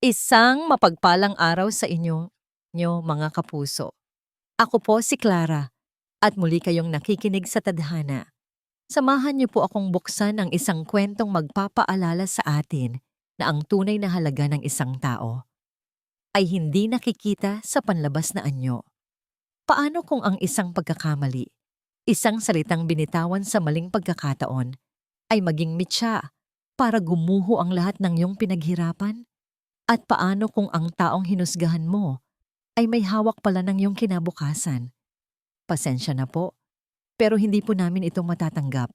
Isang mapagpalang araw sa inyo, mga kapuso. Ako po si Clara at muli kayong nakikinig sa tadhana. Samahan niyo po akong buksan ang isang kwentong magpapaalala sa atin na ang tunay na halaga ng isang tao ay hindi nakikita sa panlabas na anyo. Paano kung ang isang pagkakamali, isang salitang binitawan sa maling pagkakataon, ay maging mitya para gumuho ang lahat ng iyong pinaghirapan? At paano kung ang taong hinusgahan mo ay may hawak pala ng iyong kinabukasan? Pasensya na po, pero hindi po namin ito matatanggap.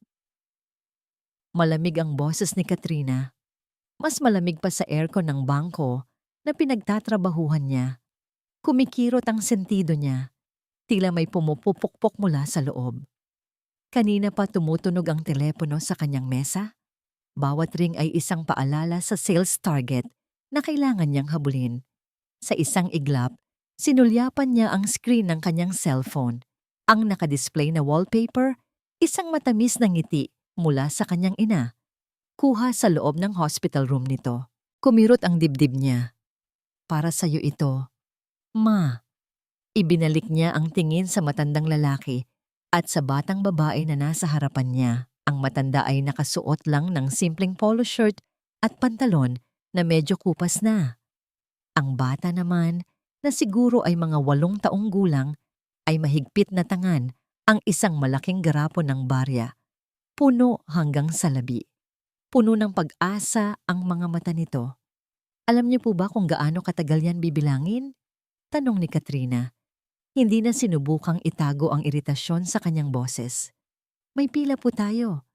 Malamig ang boses ni Katrina. Mas malamig pa sa aircon ng bangko na pinagtatrabahuhan niya. Kumikirot ang sentido niya. Tila may pumupupukpok mula sa loob. Kanina pa tumutunog ang telepono sa kanyang mesa. Bawat ring ay isang paalala sa sales target na kailangan niyang habulin. Sa isang iglap, sinulyapan niya ang screen ng kanyang cellphone. Ang nakadisplay na wallpaper, isang matamis na ngiti mula sa kanyang ina. Kuha sa loob ng hospital room nito. Kumirot ang dibdib niya. Para sa'yo ito, Ma. Ibinalik niya ang tingin sa matandang lalaki at sa batang babae na nasa harapan niya. Ang matanda ay nakasuot lang ng simpleng polo shirt at pantalon na medyo kupas na. Ang bata naman, na siguro ay mga 8 taong gulang, ay mahigpit na tangan ang isang malaking garapon ng barya. Puno hanggang sa labi. Puno ng pag-asa ang mga mata nito. Alam niyo po ba kung gaano katagal yan bibilangin? Tanong ni Katrina. Hindi na sinubukang itago ang iritasyon sa kanyang boses. May pila po tayo.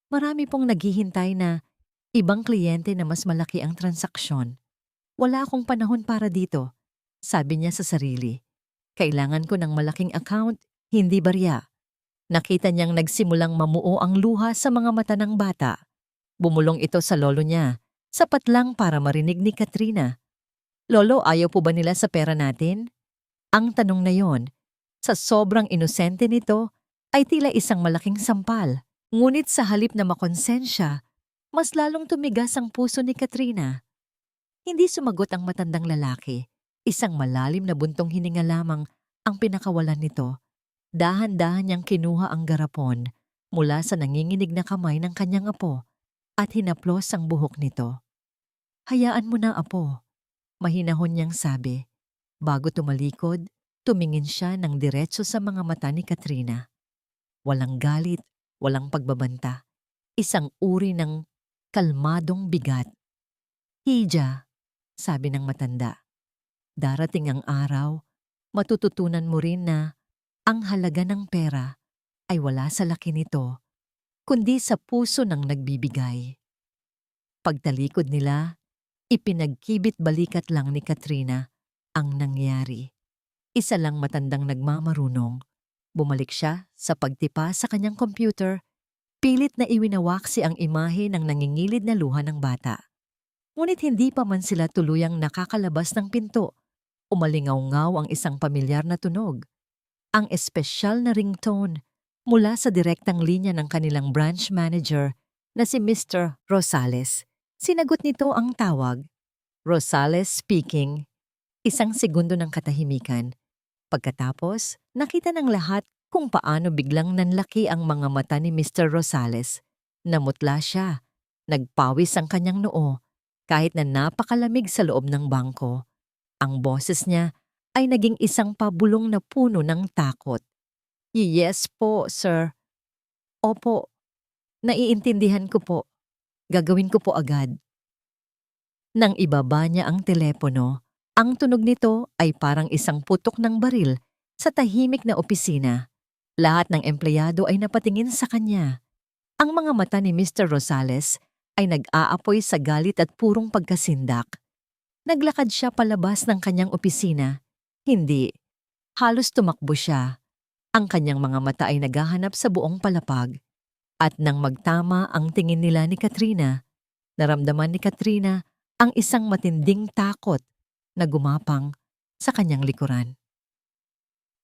Marami pong naghihintay na ibang kliyente na mas malaki ang transaksyon. Wala akong panahon para dito, sabi niya sa sarili. Kailangan ko ng malaking account, hindi barya. Nakita niyang nagsimulang mamuo ang luha sa mga mata ng bata. Bumulong ito sa lolo niya, sapat lang para marinig ni Katrina. Lolo, ayaw po ba nila sa pera natin? Ang tanong na yon, sa sobrang inosente nito, ay tila isang malaking sampal. Ngunit sa halip na makonsensya, mas lalong tumigas ang puso ni Katrina. Hindi sumagot ang matandang lalaki. Isang malalim na buntong hininga lamang ang pinakawalan nito. Dahan-dahan niyang kinuha ang garapon mula sa nanginginig na kamay ng kanyang apo at hinaplos ang buhok nito. Hayaan mo na, apo, mahinahon niyang sabi. Bago tumalikod, tumingin siya ng diretso sa mga mata ni Katrina. Walang galit, walang pagbabanta. Isang uri ng kalmadong bigat. Hija, sabi ng matanda. Darating ang araw, matututunan mo rin na ang halaga ng pera ay wala sa laki nito, kundi sa puso ng nagbibigay. Pagtalikod nila, ipinagkibit balikat lang ni Katrina ang nangyari. Isa lang matandang nagmamarunong. Bumalik siya sa pagtipa sa kanyang computer, pilit na iwinawaksi ang imahe ng nangingilid na luha ng bata. Ngunit hindi pa man sila tuluyang nakakalabas ng pinto. Umalingaw-ngaw ang isang pamilyar na tunog. Ang espesyal na ringtone mula sa direktang linya ng kanilang branch manager na si Mr. Rosales. Sinagot nito ang tawag. Rosales speaking. Isang segundo ng katahimikan. Pagkatapos, nakita ng lahat kung paano biglang nanlaki ang mga mata ni Mr. Rosales. Namutla siya. Nagpawis ang kanyang noo kahit na napakalamig sa loob ng bangko. Ang boses niya ay naging isang pabulong na puno ng takot. Yes po, sir. Opo, naiintindihan ko po. Gagawin ko po agad. Nang ibaba niya ang telepono, ang tunog nito ay parang isang putok ng baril sa tahimik na opisina. Lahat ng empleyado ay napatingin sa kanya. Ang mga mata ni Mr. Rosales ay nag-aapoy sa galit at purong pagkasindak. Naglakad siya palabas ng kanyang opisina. Hindi. Halos tumakbo siya. Ang kanyang mga mata ay naghahanap sa buong palapag. At nang magtama ang tingin nila ni Katrina, naramdaman ni Katrina ang isang matinding takot na gumapang sa kanyang likuran.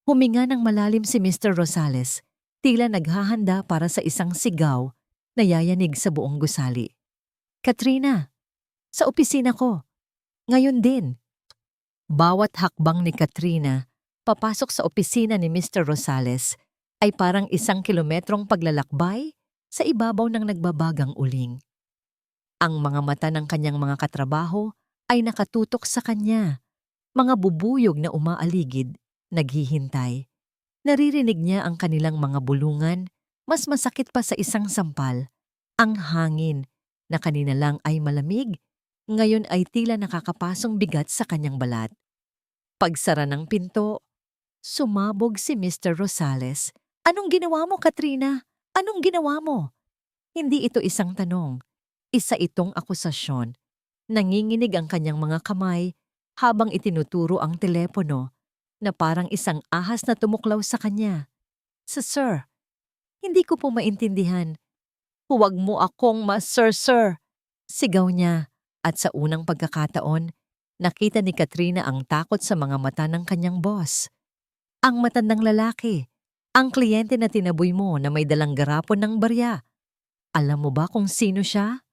Huminga ng malalim si Mr. Rosales, tila naghahanda para sa isang sigaw na yayanig sa buong gusali. Katrina, sa opisina ko. Ngayon din, bawat hakbang ni Katrina papasok sa opisina ni Mr. Rosales ay parang 1 kilometrong paglalakbay sa ibabaw ng nagbabagang uling. Ang mga mata ng kanyang mga katrabaho ay nakatutok sa kanya, mga bubuyog na umaaligid, naghihintay. Naririnig niya ang kanilang mga bulungan, mas masakit pa sa isang sampal. Ang hangin na kanina lang ay malamig, ngayon ay tila nakakapasong bigat sa kanyang balat. Pagsara ng pinto, sumabog si Mr. Rosales. "Anong ginawa mo, Katrina? Anong ginawa mo?" Hindi ito isang tanong. Isa itong akusasyon. Nanginginig ang kanyang mga kamay habang itinuturo ang telepono na parang isang ahas na tumuklaw sa kanya. Sir, hindi ko po maintindihan." "Huwag mo akong sir. Sigaw niya, at sa unang pagkakataon, nakita ni Katrina ang takot sa mga mata ng kanyang boss. Ang matandang lalaki, ang kliyente na tinaboy mo na may dalang garapon ng barya. Alam mo ba kung sino siya?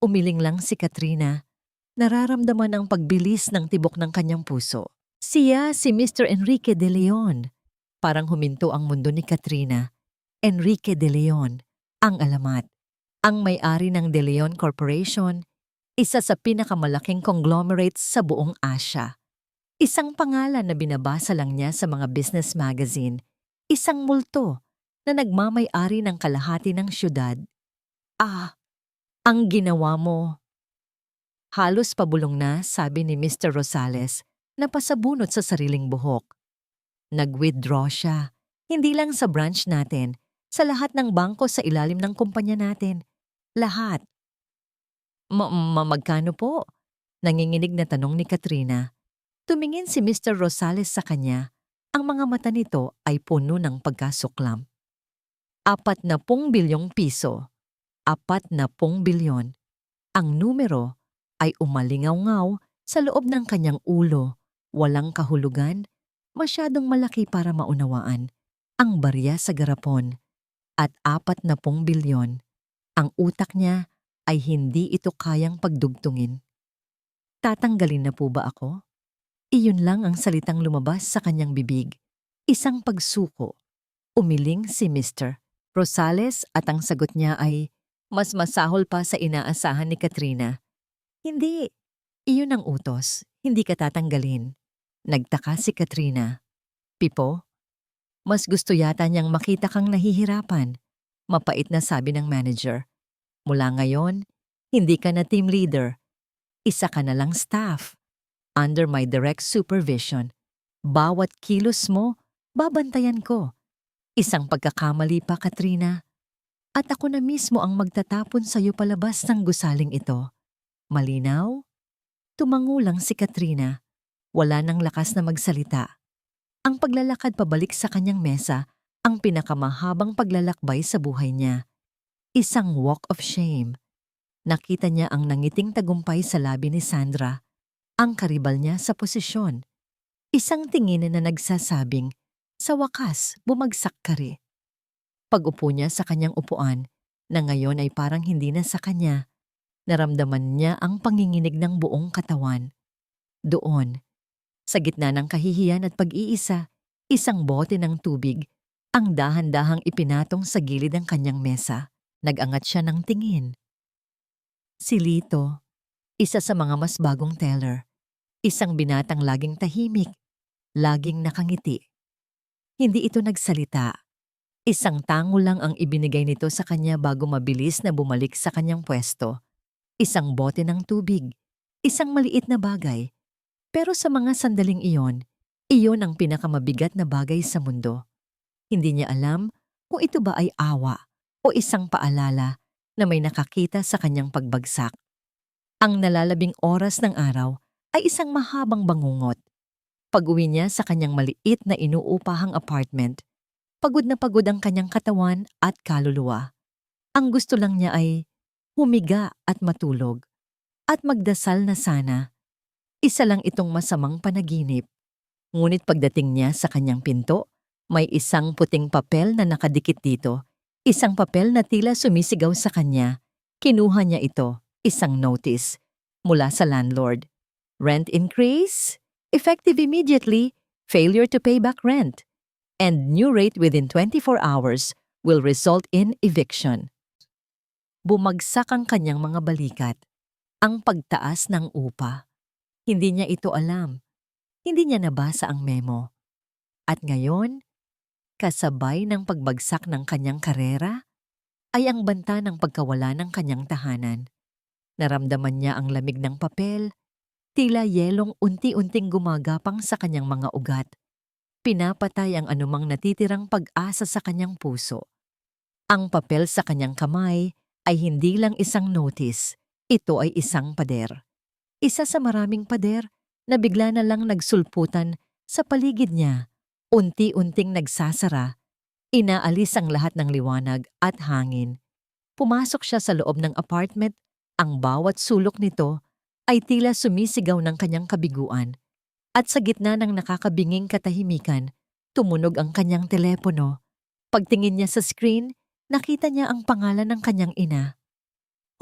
Umiling lang si Katrina. Nararamdaman ang pagbilis ng tibok ng kanyang puso. Siya si Mr. Enrique de Leon. Parang huminto ang mundo ni Katrina. Enrique de Leon, ang alamat. Ang may-ari ng De Leon Corporation, isa sa pinakamalaking conglomerates sa buong Asia. Isang pangalan na binabasa lang niya sa mga business magazine. Isang multo na nagmamay-ari ng kalahati ng syudad. Ang ginawa mo. Halos pabulong na, sabi ni Mr. Rosales, na pasabunot sa sariling buhok. Nag-withdraw siya, hindi lang sa branch natin, sa lahat ng bangko sa ilalim ng kumpanya natin. Lahat. Magkano po? Nanginginig na tanong ni Katrina. Tumingin si Mr. Rosales sa kanya. Ang mga mata nito ay puno ng pagkasuklam. 40 bilyong piso. 40 bilyon. Ang numero ay umalingaw-ngaw sa loob ng kanyang ulo. Walang kahulugan, masyadong malaki para maunawaan. Ang barya sa garapon. At 40 bilyon. Ang utak niya ay hindi ito kayang pagdugtungin. Tatanggalin na po ba ako? Iyon lang ang salitang lumabas sa kanyang bibig. Isang pagsuko. Umiling si Mr. Rosales at ang sagot niya ay mas masahol pa sa inaasahan ni Katrina. Hindi. Iyon ang utos. Hindi ka tatanggalin. Nagtaka si Katrina. Pipo, mas gusto yata niyang makita kang nahihirapan. Mapait na sabi ng manager. Mula ngayon, hindi ka na team leader. Isa ka na lang staff. Under my direct supervision. Bawat kilos mo, babantayan ko. Isang pagkakamali pa, Katrina. At ako na mismo ang magtatapon sa iyo palabas ng gusaling ito. Malinaw? Tumango lang si Katrina. Wala nang lakas na magsalita. Ang paglalakad pabalik sa kanyang mesa, ang pinakamahabang paglalakbay sa buhay niya. Isang walk of shame. Nakita niya ang nangiting tagumpay sa labi ni Sandra, ang karibal niya sa posisyon. Isang tingin na nagsasabing, sa wakas, bumagsak ka rin. Pag-upo niya sa kanyang upuan, na ngayon ay parang hindi na sa kanya, naramdaman niya ang panginginig ng buong katawan. Doon, sa gitna ng kahihiyan at pag-iisa, isang bote ng tubig, ang dahan-dahang ipinatong sa gilid ng kanyang mesa. Nag-angat siya ng tingin. Si Lito, isa sa mga mas bagong teller. Isang binatang laging tahimik, laging nakangiti. Hindi ito nagsalita. Isang tango lang ang ibinigay nito sa kanya bago mabilis na bumalik sa kanyang pwesto. Isang bote ng tubig, isang maliit na bagay. Pero sa mga sandaling iyon ang pinakamabigat na bagay sa mundo. Hindi niya alam kung ito ba ay awa o isang paalala na may nakakita sa kanyang pagbagsak. Ang nalalabing oras ng araw ay isang mahabang bangungot. Pag-uwi niya sa kanyang maliit na inuupahang apartment, pagod na pagod ang kanyang katawan at kaluluwa. Ang gusto lang niya ay humiga at matulog at magdasal na sana. Isa lang itong masamang panaginip. Ngunit pagdating niya sa kanyang pinto, may isang puting papel na nakadikit dito. Isang papel na tila sumisigaw sa kanya. Kinuha niya ito, isang notice, mula sa landlord. Rent increase, effective immediately, failure to pay back rent, and new rate within 24 hours will result in eviction. Bumagsak ang kanyang mga balikat. Ang pagtaas ng upa. Hindi niya ito alam. Hindi niya nabasa ang memo. At ngayon, kasabay ng pagbagsak ng kanyang karera, ay ang banta ng pagkawala ng kanyang tahanan. Naramdaman niya ang lamig ng papel, tila yelong unti-unting gumagapang sa kanyang mga ugat. Pinapatay ang anumang natitirang pag-asa sa kanyang puso. Ang papel sa kanyang kamay ay hindi lang isang notice, ito ay isang pader. Isa sa maraming pader na bigla na lang nagsulputan sa paligid niya, unti-unting nagsasara, inaalis ang lahat ng liwanag at hangin. Pumasok siya sa loob ng apartment, ang bawat sulok nito ay tila sumisigaw ng kanyang kabiguan. At sa gitna ng nakakabinging katahimikan, tumunog ang kanyang telepono. Pagtingin niya sa screen, nakita niya ang pangalan ng kanyang ina.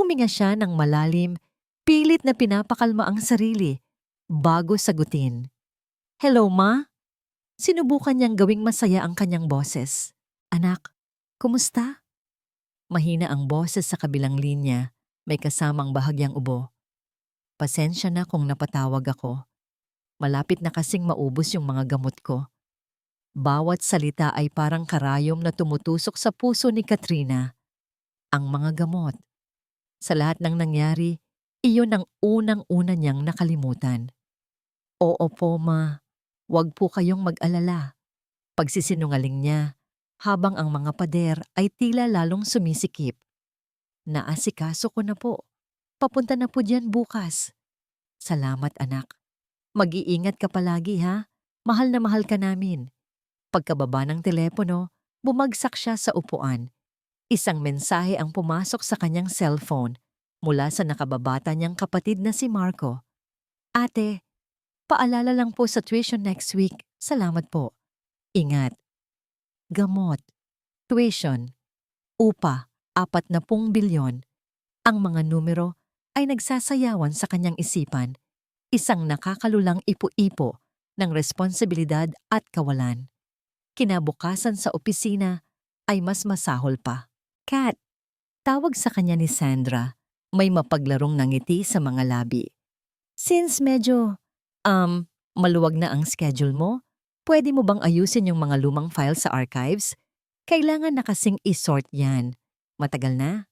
Huminga siya ng malalim, pilit na pinapakalma ang sarili, bago sagutin. "Hello, Ma?" Sinubukan niyang gawing masaya ang kanyang boses. "Anak, kumusta?" Mahina ang boses sa kabilang linya, may kasamang bahagyang ubo. "Pasensya na kung napatawag ako. Malapit na kasing maubos yung mga gamot ko." Bawat salita ay parang karayom na tumutusok sa puso ni Katrina. Ang mga gamot. Sa lahat ng nangyari, iyon ang unang-una niyang nakalimutan. "Oo po, Ma. Huwag po kayong mag-alala." Pagsisinungaling niya, habang ang mga pader ay tila lalong sumisikip. "Naasikaso ko na po. Papunta na po diyan bukas." "Salamat, anak. Mag-iingat ka palagi, ha? Mahal na mahal ka namin." Pagkababa ng telepono, bumagsak siya sa upuan. Isang mensahe ang pumasok sa kanyang cellphone mula sa nakababata niyang kapatid na si Marco. "Ate, paalala lang po sa tuition next week. Salamat po. Ingat." Gamot, tuition, upa, 40 bilyon. Ang mga numero ay nagsasayawan sa kanyang isipan. Isang nakakalulang ipo-ipo ng responsibilidad at kawalan. Kinabukasan sa opisina ay mas masahol pa. "Kat," tawag sa kanya ni Sandra, may mapaglarong nangiti sa mga labi. "Since medyo, maluwag na ang schedule mo, pwede mo bang ayusin yung mga lumang file sa archives? Kailangan na kasing isort yan. Matagal na."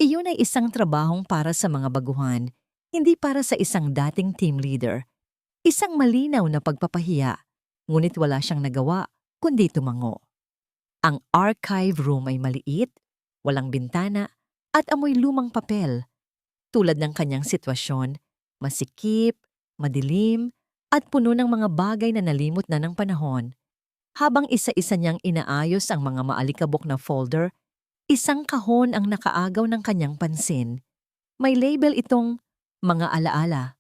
Iyon ay isang trabahong para sa mga baguhan, hindi para sa isang dating team leader. Isang malinaw na pagpapahiya, ngunit wala siyang nagawa kundi tumango. Ang archive room ay maliit, walang bintana, at amoy lumang papel. Tulad ng kanyang sitwasyon, masikip, madilim, at puno ng mga bagay na nalimot na ng panahon. Habang isa-isa niyang inaayos ang mga maalikabok na folder, isang kahon ang nakaagaw ng kanyang pansin. May label itong "Mga Alaala",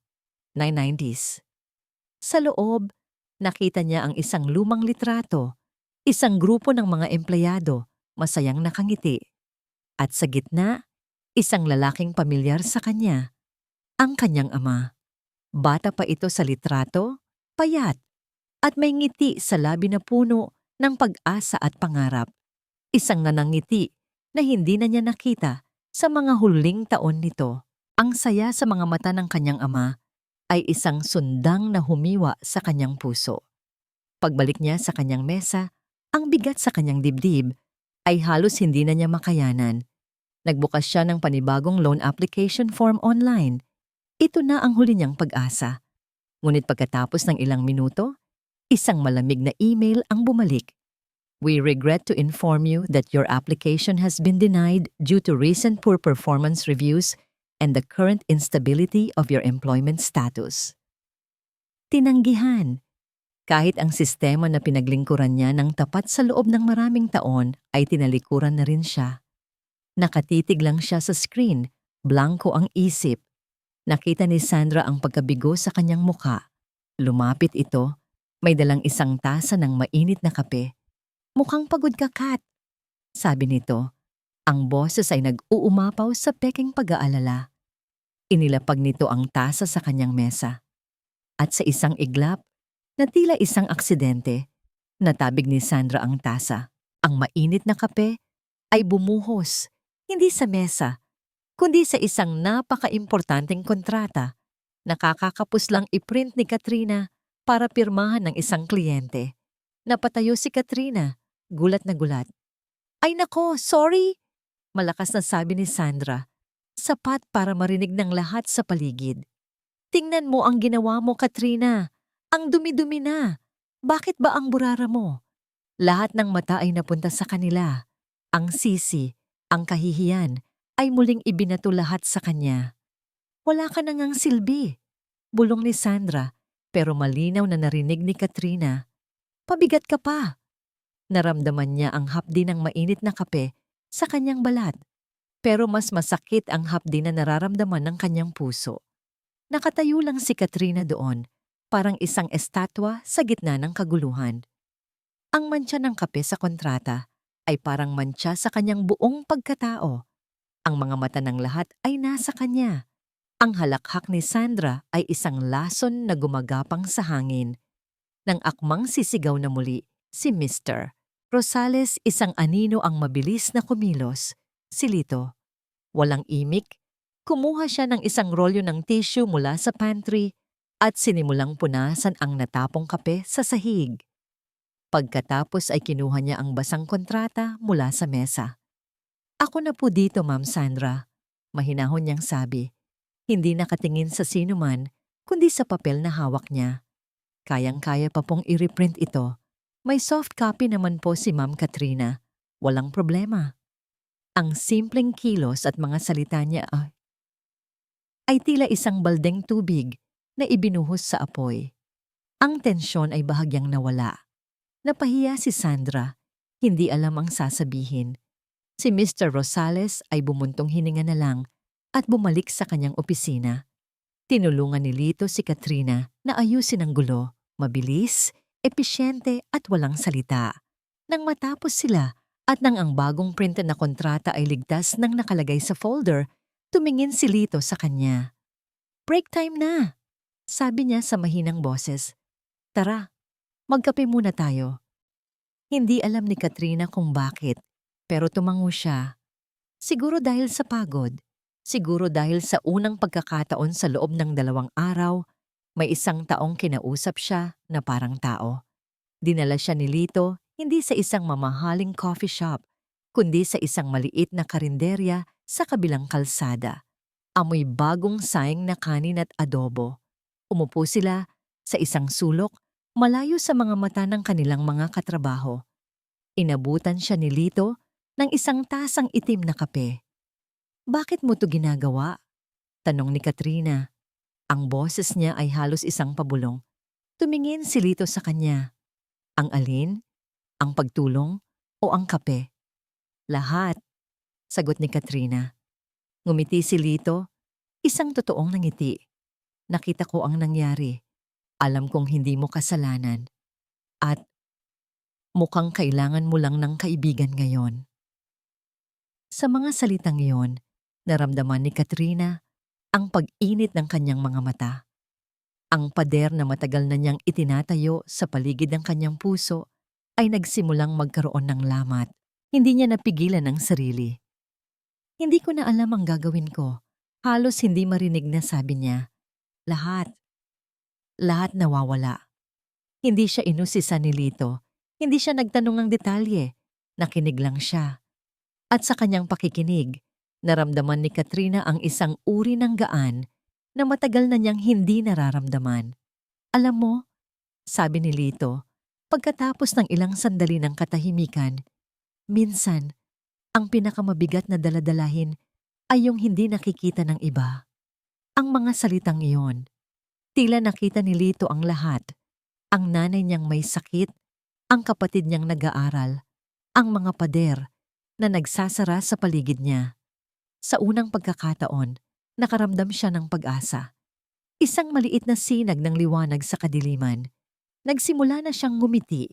990s. Sa loob, nakita niya ang isang lumang litrato, isang grupo ng mga empleyado, masayang nakangiti. At sa gitna, isang lalaking pamilyar sa kanya, ang kanyang ama. Bata pa ito sa litrato, payat, at may ngiti sa labi na puno ng pag-asa at pangarap. Isang nanangiti na hindi na niya nakita sa mga huling taon nito. Ang saya sa mga mata ng kanyang ama ay isang sundang na humiwa sa kanyang puso. Pagbalik niya sa kanyang mesa, ang bigat sa kanyang dibdib ay halos hindi na niya makayanan. Nagbukas siya ng panibagong loan application form online. Ito na ang huli niyang pag-asa. Ngunit pagkatapos ng ilang minuto, isang malamig na email ang bumalik. "We regret to inform you that your application has been denied due to recent poor performance reviews and the current instability of your employment status." Tinanggihan. Kahit ang sistema na pinaglingkuran niya ng tapat sa loob ng maraming taon ay tinalikuran na rin siya. Nakatitig lang siya sa screen, blanko ang isip. Nakita ni Sandra ang pagkabigo sa kanyang muka. Lumapit ito, may dalang isang tasa ng mainit na kape. "Mukhang pagod ka, Kat," sabi nito. Ang boses ay nag-uumapaw sa pekeng pag-aalala. Inilapag nito ang tasa sa kanyang mesa. At sa isang iglap, na tila isang aksidente, natabig ni Sandra ang tasa. Ang mainit na kape ay bumuhos, hindi sa mesa, kundi sa isang napaka-importanteng kontrata na kakakapos lang iprint ni Katrina para pirmahan ng isang kliyente. Napatayo si Katrina, gulat na gulat. Ay nako, sorry! Malakas na sabi ni Sandra, sapat para marinig ng lahat sa paligid. Tingnan mo ang ginawa mo, Katrina. Ang dumi-dumi na. Bakit ba ang burara mo? Lahat ng mata ay napunta sa kanila. Ang sisi, ang kahihiyan, ay muling ibinato lahat sa kanya. Wala ka na ngang silbi. Bulong ni Sandra, pero malinaw na narinig ni Katrina. Pabigat ka pa. Naramdaman niya ang hapdi ng mainit na kape sa kanyang balat. Pero mas masakit ang hapdi na nararamdaman ng kanyang puso. Nakatayo lang si Katrina doon, parang isang estatwa sa gitna ng kaguluhan. Ang mantsa ng kape sa kontrata ay parang mantsa sa kanyang buong pagkatao. Ang mga mata ng lahat ay nasa kanya. Ang halakhak ni Sandra ay isang lason na gumagapang sa hangin. Nang akmang sisigaw na muli, si Mr. Rosales, isang anino ang mabilis na kumilos. Si Lito, walang imik, kumuha siya ng isang rolyo ng tissue mula sa pantry at sinimulang punasan ang natapong kape sa sahig. Pagkatapos ay kinuha niya ang basang kontrata mula sa mesa. Ako na po dito, Ma'am Sandra. Mahinahon niyang sabi. Hindi nakatingin sa sino man, kundi sa papel na hawak niya. Kayang-kaya pa pong i-reprint ito. May soft copy naman po si Ma'am Katrina. Walang problema. Ang simpleng kilos at mga salita niya ay tila isang baldeng tubig na ibinuhos sa apoy. Ang tensyon ay bahagyang nawala. Napahiya si Sandra, hindi alam ang sasabihin. Si Mr. Rosales ay bumuntong hininga na lang at bumalik sa kanyang opisina. Tinulungan ni Lito si Katrina na ayusin ang gulo, mabilis, episyente at walang salita. Nang matapos sila at nang ang bagong printed na kontrata ay ligtas nang nakalagay sa folder, tumingin si Lito sa kanya. Break time na, sabi niya sa mahinang boses. Tara, magkape muna tayo. Hindi alam ni Katrina kung bakit, pero tumango siya. Siguro dahil sa pagod. Siguro dahil sa unang pagkakataon sa loob ng 2 araw, may isang taong kinausap siya na parang tao. Dinala siya ni Lito hindi sa isang mamahaling coffee shop, kundi sa isang maliit na karinderya sa kabilang kalsada. Amoy bagong saing na kanin at adobo. Umupo sila sa isang sulok, malayo sa mga mata ng kanilang mga katrabaho. Inabutan siya ni Lito ng isang tasang itim na kape. Bakit mo to ginagawa? Tanong ni Katrina. Ang boses niya ay halos isang pabulong. Tumingin si Lito sa kanya. Ang alin? Ang pagtulong o ang kape? Lahat, sagot ni Katrina. Ngumiti si Lito, isang totoong nangiti. Nakita ko ang nangyari. Alam kong hindi mo kasalanan. At mukhang kailangan mo lang ng kaibigan ngayon. Sa mga salitang iyon, naramdaman ni Katrina ang pag-init ng kanyang mga mata. Ang pader na matagal na niyang itinatayo sa paligid ng kanyang puso ay nagsimulang magkaroon ng lamat. Hindi niya napigilan ang sarili. Hindi ko na alam ang gagawin ko. Halos hindi marinig na sabi niya. Lahat nawawala. Hindi siya inusisa ni Lito. Hindi siya nagtanong ng detalye. Nakinig lang siya. At sa kanyang pakikinig, naramdaman ni Katrina ang isang uri ng gaan na matagal na niyang hindi nararamdaman. Alam mo, sabi ni Lito, pagkatapos ng ilang sandali ng katahimikan, minsan, ang pinakamabigat na daladalahin ay yung hindi nakikita ng iba. Ang mga salitang iyon, tila nakita ni Lito ang lahat. Ang nanay niyang may sakit, ang kapatid niyang nag-aaral, ang mga pader na nagsasara sa paligid niya. Sa unang pagkakataon, nakaramdam siya ng pag-asa. Isang maliit na sinag ng liwanag sa kadiliman. Nagsimula na siyang ngumiti.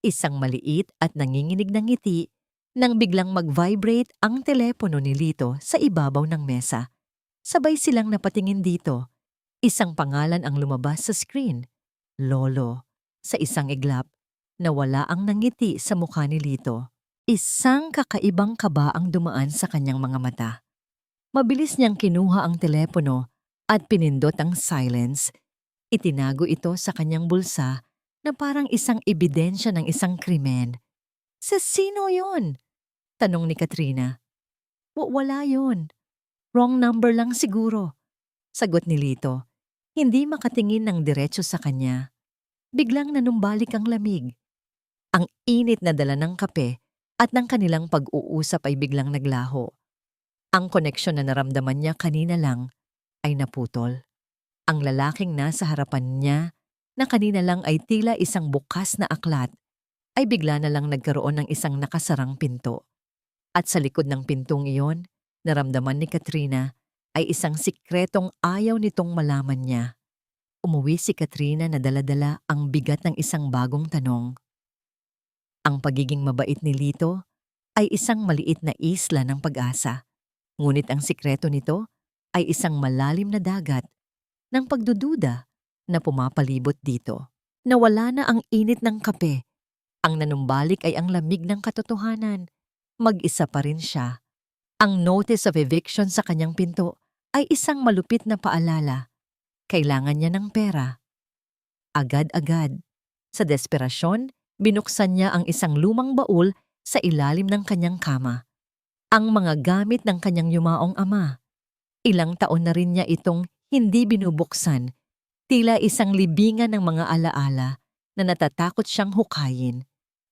Isang maliit at nanginginig na ngiti nang biglang mag-vibrate ang telepono ni Lito sa ibabaw ng mesa. Sabay silang napatingin dito. Isang pangalan ang lumabas sa screen, Lolo. Sa isang iglap, nawala ang nangiti sa mukha ni Lito. Isang kakaibang kaba ang dumaan sa kanyang mga mata. Mabilis niyang kinuha ang telepono at pinindot ang silence. Itinago ito sa kanyang bulsa na parang isang ebidensya ng isang krimen. Sa sino yon? Tanong ni Katrina. Wala yon. Wrong number lang siguro. Sagot ni Lito. Hindi makatingin ng diretso sa kanya. Biglang nanumbalik ang lamig. Ang init na dala ng kape at ng kanilang pag-uusap ay biglang naglaho. Ang koneksyon na naramdaman niya kanina lang ay naputol. Ang lalaking nasa harapan niya na kanina lang ay tila isang bukas na aklat ay bigla na lang nagkaroon ng isang nakasarang pinto. At sa likod ng pintong iyon, naramdaman ni Katrina ay isang sikretong ayaw nitong malaman niya. Umuwi si Katrina na dala-dala ang bigat ng isang bagong tanong. Ang pagiging mabait ni Lito ay isang maliit na isla ng pag-asa. Ngunit ang sikreto nito ay isang malalim na dagat ng pagdududa na pumapalibot dito. Nawala na ang init ng kape. Ang nanumbalik ay ang lamig ng katotohanan. Mag-isa pa rin siya. Ang notice of eviction sa kanyang pinto ay isang malupit na paalala. Kailangan niya ng pera. Agad-agad. Sa desperasyon, binuksan niya ang isang lumang baul sa ilalim ng kanyang kama. Ang mga gamit ng kanyang yumaong ama. Ilang taon na rin niya itong hindi binubuksan. Tila isang libingan ng mga alaala na natatakot siyang hukayin.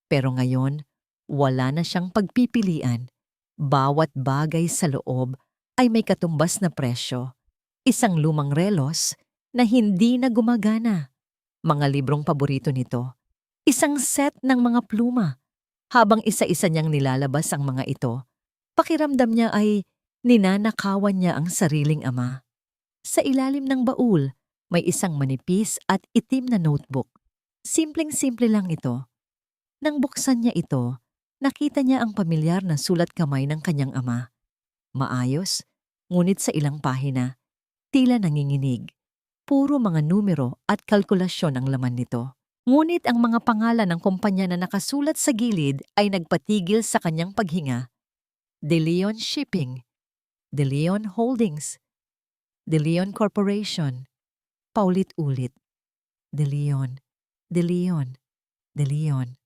Pero ngayon, wala na siyang pagpipilian. Bawat bagay sa loob ay may katumbas na presyo. Isang lumang relos na hindi na gumagana. Mga librong paborito nito. Isang set ng mga pluma. Habang isa-isa niyang nilalabas ang mga ito, pakiramdam niya ay ninanakawan niya ang sariling ama. Sa ilalim ng baul, may isang manipis at itim na notebook. Simpleng-simple lang ito. Nang buksan niya ito, nakita niya ang pamilyar na sulat kamay ng kanyang ama. Maayos, ngunit sa ilang pahina, tila nanginginig. Puro mga numero at kalkulasyon ang laman nito. Ngunit ang mga pangalan ng kumpanya na nakasulat sa gilid ay nagpatigil sa kanyang paghinga. De Leon Shipping, De Leon Holdings, De Leon Corporation. Paulit-ulit. De Leon, De Leon, De Leon.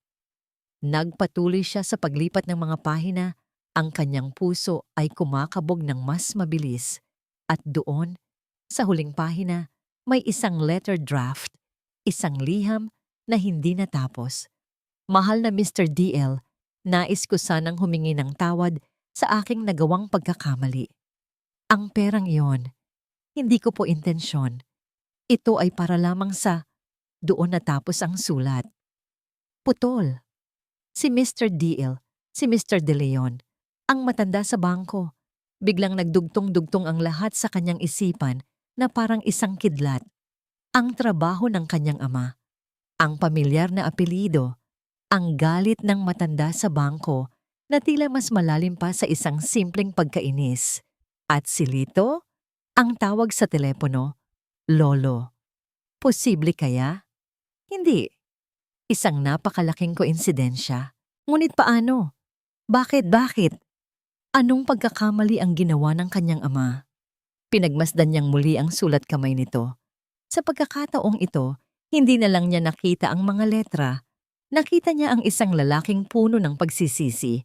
Nagpatuloy siya sa paglipat ng mga pahina. Ang kanyang puso ay kumakabog ng mas mabilis. At doon, sa huling pahina, may isang letter draft, isang liham na hindi natapos. Mahal na Mr. DL, nais ko sanang humingi ng tawad sa aking nagawang pagkakamali. Ang perang iyon, hindi ko po intensyon. Ito ay para lamang sa doon natapos ang sulat. Putol. Si Mr. DL, si Mr. De Leon, ang matanda sa bangko. Biglang nagdugtong-dugtong ang lahat sa kanyang isipan na parang isang kidlat. Ang trabaho ng kanyang ama, ang pamilyar na apelyido, ang galit ng matanda sa bangko na tila mas malalim pa sa isang simpleng pagkainis. At si Lito, ang tawag sa telepono, Lolo. Posible kaya? Hindi. Isang napakalaking koinsidensya. Ngunit paano? Bakit? Anong pagkakamali ang ginawa ng kanyang ama? Pinagmasdan niyang muli ang sulat kamay nito. Sa pagkakataong ito, hindi na lang niya nakita ang mga letra. Nakita niya ang isang lalaking puno ng pagsisisi.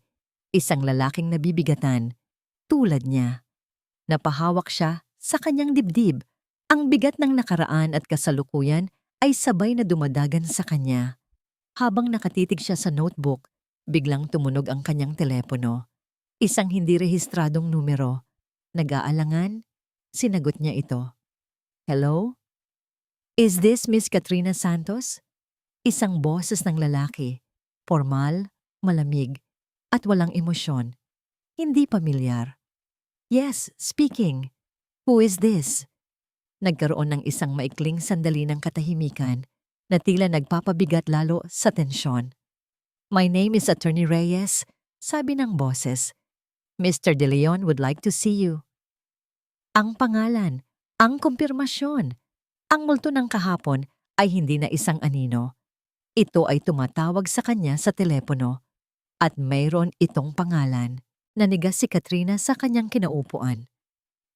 Isang lalaking nabibigatan. Tulad niya. Napahawak siya sa kanyang dibdib. Ang bigat ng nakaraan at kasalukuyan ay sabay na dumadagan sa kanya. Habang nakatitig siya sa notebook, biglang tumunog ang kanyang telepono. Isang hindi rehistradong numero. Nag-aalangan, sinagot niya ito. Hello? Is this Miss Katrina Santos? Isang boses ng lalaki. Formal, malamig, at walang emosyon. Hindi pamilyar. Yes, speaking. Who is this? Nagkaroon ng isang maikling sandali ng katahimikan na tila nagpapabigat lalo sa tensyon. My name is Attorney Reyes, sabi ng boses. Mr. De Leon would like to see you. Ang pangalan, ang kumpirmasyon, Ang multo ng kahapon ay hindi na isang anino. Ito ay tumatawag sa kanya sa telepono at mayroon itong pangalan. Nanigas si Katrina sa kanyang kinaupuan.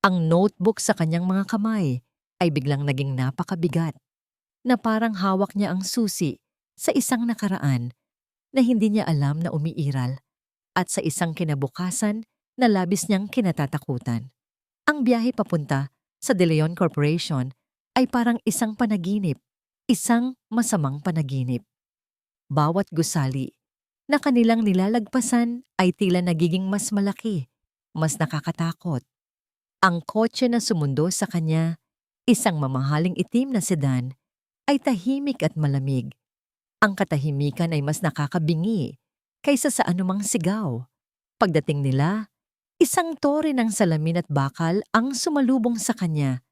Ang notebook sa kanyang mga kamay ay biglang naging napakabigat na parang hawak niya ang susi sa isang nakaraan na hindi niya alam na umiiral at sa isang kinabukasan na labis niyang kinatatakutan. Ang biyahe papunta sa De Leon Corporation ay parang isang panaginip, isang masamang panaginip. Bawat gusali na kanilang nilalagpasan ay tila nagiging mas malaki, mas nakakatakot. Ang kotse na sumundo sa kanya, isang mamahaling itim na sedan, ay tahimik at malamig. Ang katahimikan ay mas nakakabingi kaysa sa anumang sigaw. Pagdating nila, isang tore ng salamin at bakal ang sumalubong sa kanya,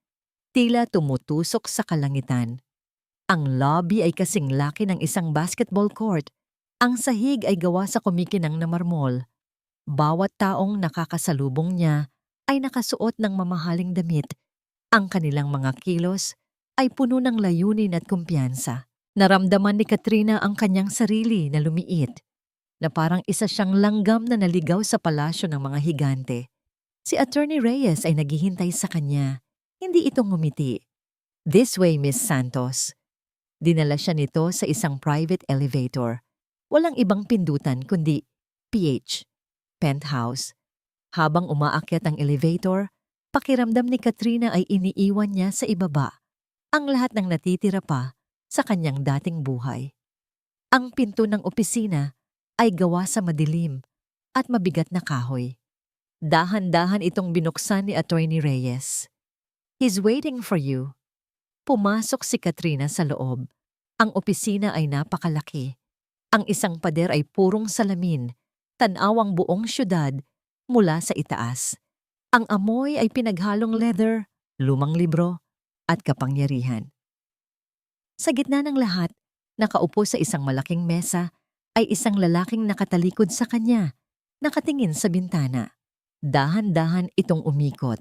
tila tumutusok sa kalangitan. Ang lobby ay kasing laki ng isang basketball court. Ang sahig ay gawa sa kumikinang na marmol. Bawat taong nakakasalubong niya ay nakasuot ng mamahaling damit. Ang kanilang mga kilos ay puno ng layunin at kumpiyansa. Naramdaman ni Katrina ang kanyang sarili na lumiit, na parang isa siyang langgam na naligaw sa palasyo ng mga higante. Si Attorney Reyes ay naghihintay sa kanya. Hindi ito ngumiti. "This way, Miss Santos." Dinala siya nito sa isang private elevator. Walang ibang pindutan kundi PH, penthouse. Habang umaakyat ang elevator, pakiramdam ni Katrina ay iniiwan niya sa ibaba ang lahat ng natitira pa sa kanyang dating buhay. Ang pinto ng opisina ay gawa sa madilim at mabigat na kahoy. Dahan-dahan itong binuksan ni Attorney Reyes. "He's waiting for you." Pumasok si Katrina sa loob. Ang opisina ay napakalaki. Ang isang pader ay purong salamin, tanawang buong syudad mula sa itaas. Ang amoy ay pinaghalong leather, lumang libro, at kapangyarihan. Sa gitna ng lahat, nakaupo sa isang malaking mesa ay isang lalaking nakatalikod sa kanya, nakatingin sa bintana. Dahan-dahan itong umikot.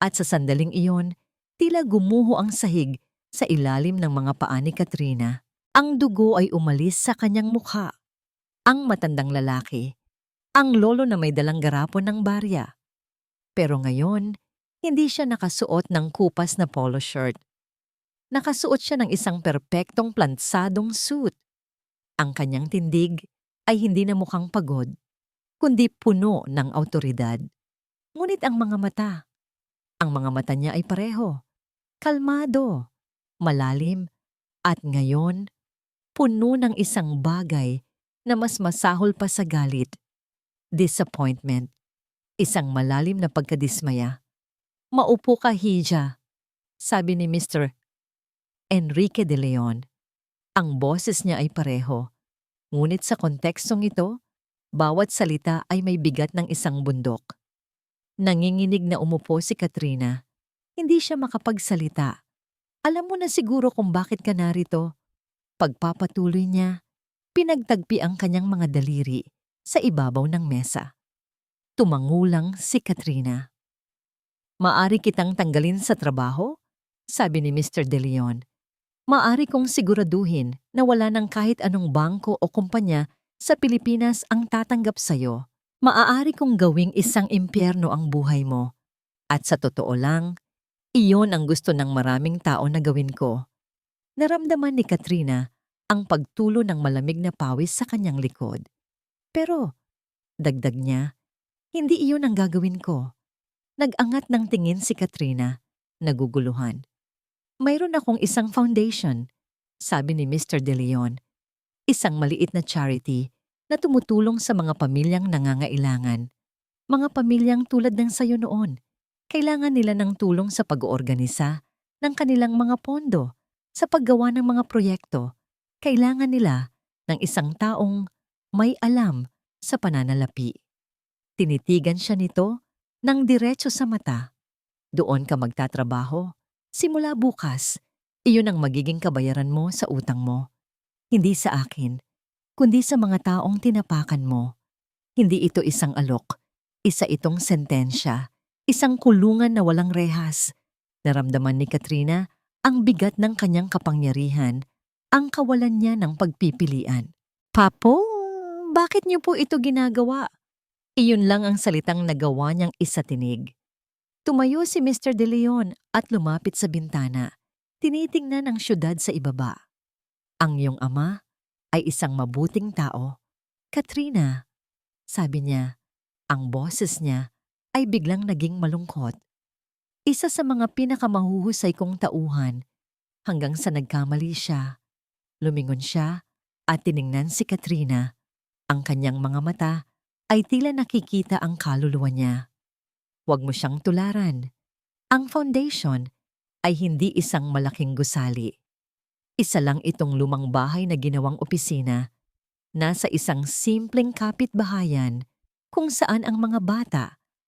At sa sandaling iyon, tila gumuho ang sahig sa ilalim ng mga paa ni Katrina. Ang dugo ay umalis sa kanyang mukha. Ang matandang lalaki, ang lolo na may dalang garapon ng barya. Pero ngayon, hindi siya nakasuot ng kupas na polo shirt. Nakasuot siya ng isang perpektong plantsadong suit. Ang kanyang tindig ay hindi na mukhang pagod, kundi puno ng awtoridad. Ngunit ang mga mata niya ay pareho, kalmado, malalim, at ngayon, puno ng isang bagay na mas masahol pa sa galit. Disappointment, isang malalim na pagkadismaya. "Maupo ka, Hija," sabi ni Mr. Enrique de Leon. Ang boses niya ay pareho, ngunit sa kontekstong ito, bawat salita ay may bigat ng isang bundok. Nanginginig na umupo si Katrina. Hindi siya makapagsalita. "Alam mo na siguro kung bakit ka narito." Pagpapatuloy niya, pinagtagpi ang kanyang mga daliri sa ibabaw ng mesa. Tumangulang si Katrina. "Maari kitang tanggalin sa trabaho?" sabi ni Mr. De Leon. "Maari kong siguraduhin na wala ng kahit anong bangko o kumpanya sa Pilipinas ang tatanggap sa'yo. Maaari kong gawing isang impyerno ang buhay mo. At sa totoo lang, iyon ang gusto ng maraming tao na gawin ko." Naramdaman ni Katrina ang pagtulo ng malamig na pawis sa kanyang likod. "Pero," dagdag niya, "hindi iyon ang gagawin ko." Nag-angat ng tingin si Katrina, naguguluhan. "Mayroon akong isang foundation," sabi ni Mr. De Leon. "Isang maliit na charity na tumutulong sa mga pamilyang nangangailangan. Mga pamilyang tulad ng sayo noon. Kailangan nila ng tulong sa pag-oorganisa ng kanilang mga pondo, sa paggawa ng mga proyekto. Kailangan nila ng isang taong may alam sa pananalapi." Tinitigan siya nito ng diretso sa mata. "Doon ka magtatrabaho. Simula bukas, iyon ang magiging kabayaran mo sa utang mo. Hindi sa akin, kundi sa mga taong tinapakan mo. Hindi ito isang alok. Isa itong sentensya. Isang kulungan na walang rehas." Naramdaman ni Katrina Ang bigat ng kanyang kapangyarihan, ang kawalan niya ng pagpipilian. Papo, bakit niyo po ito ginagawa? Iyon lang ang salitang nagawa niyang isatinig. Tumayo si Mr. De Leon at lumapit sa bintana. Tinitingnan ang syudad sa ibaba. Ang iyong ama ay isang mabuting tao. Katrina, sabi niya, ang boses niya ay biglang naging malungkot. Isa sa mga pinakamahuhusay kong tauhan hanggang sa nagkamali siya. Lumingon siya at tiningnan si Katrina. Ang kanyang mga mata ay tila nakikita ang kaluluwa niya. Huwag mo siyang tularan. Ang foundation ay hindi isang malaking gusali. Isa lang itong lumang bahay na ginawang opisina. Nasa isang simpleng kapitbahayan kung saan ang mga bata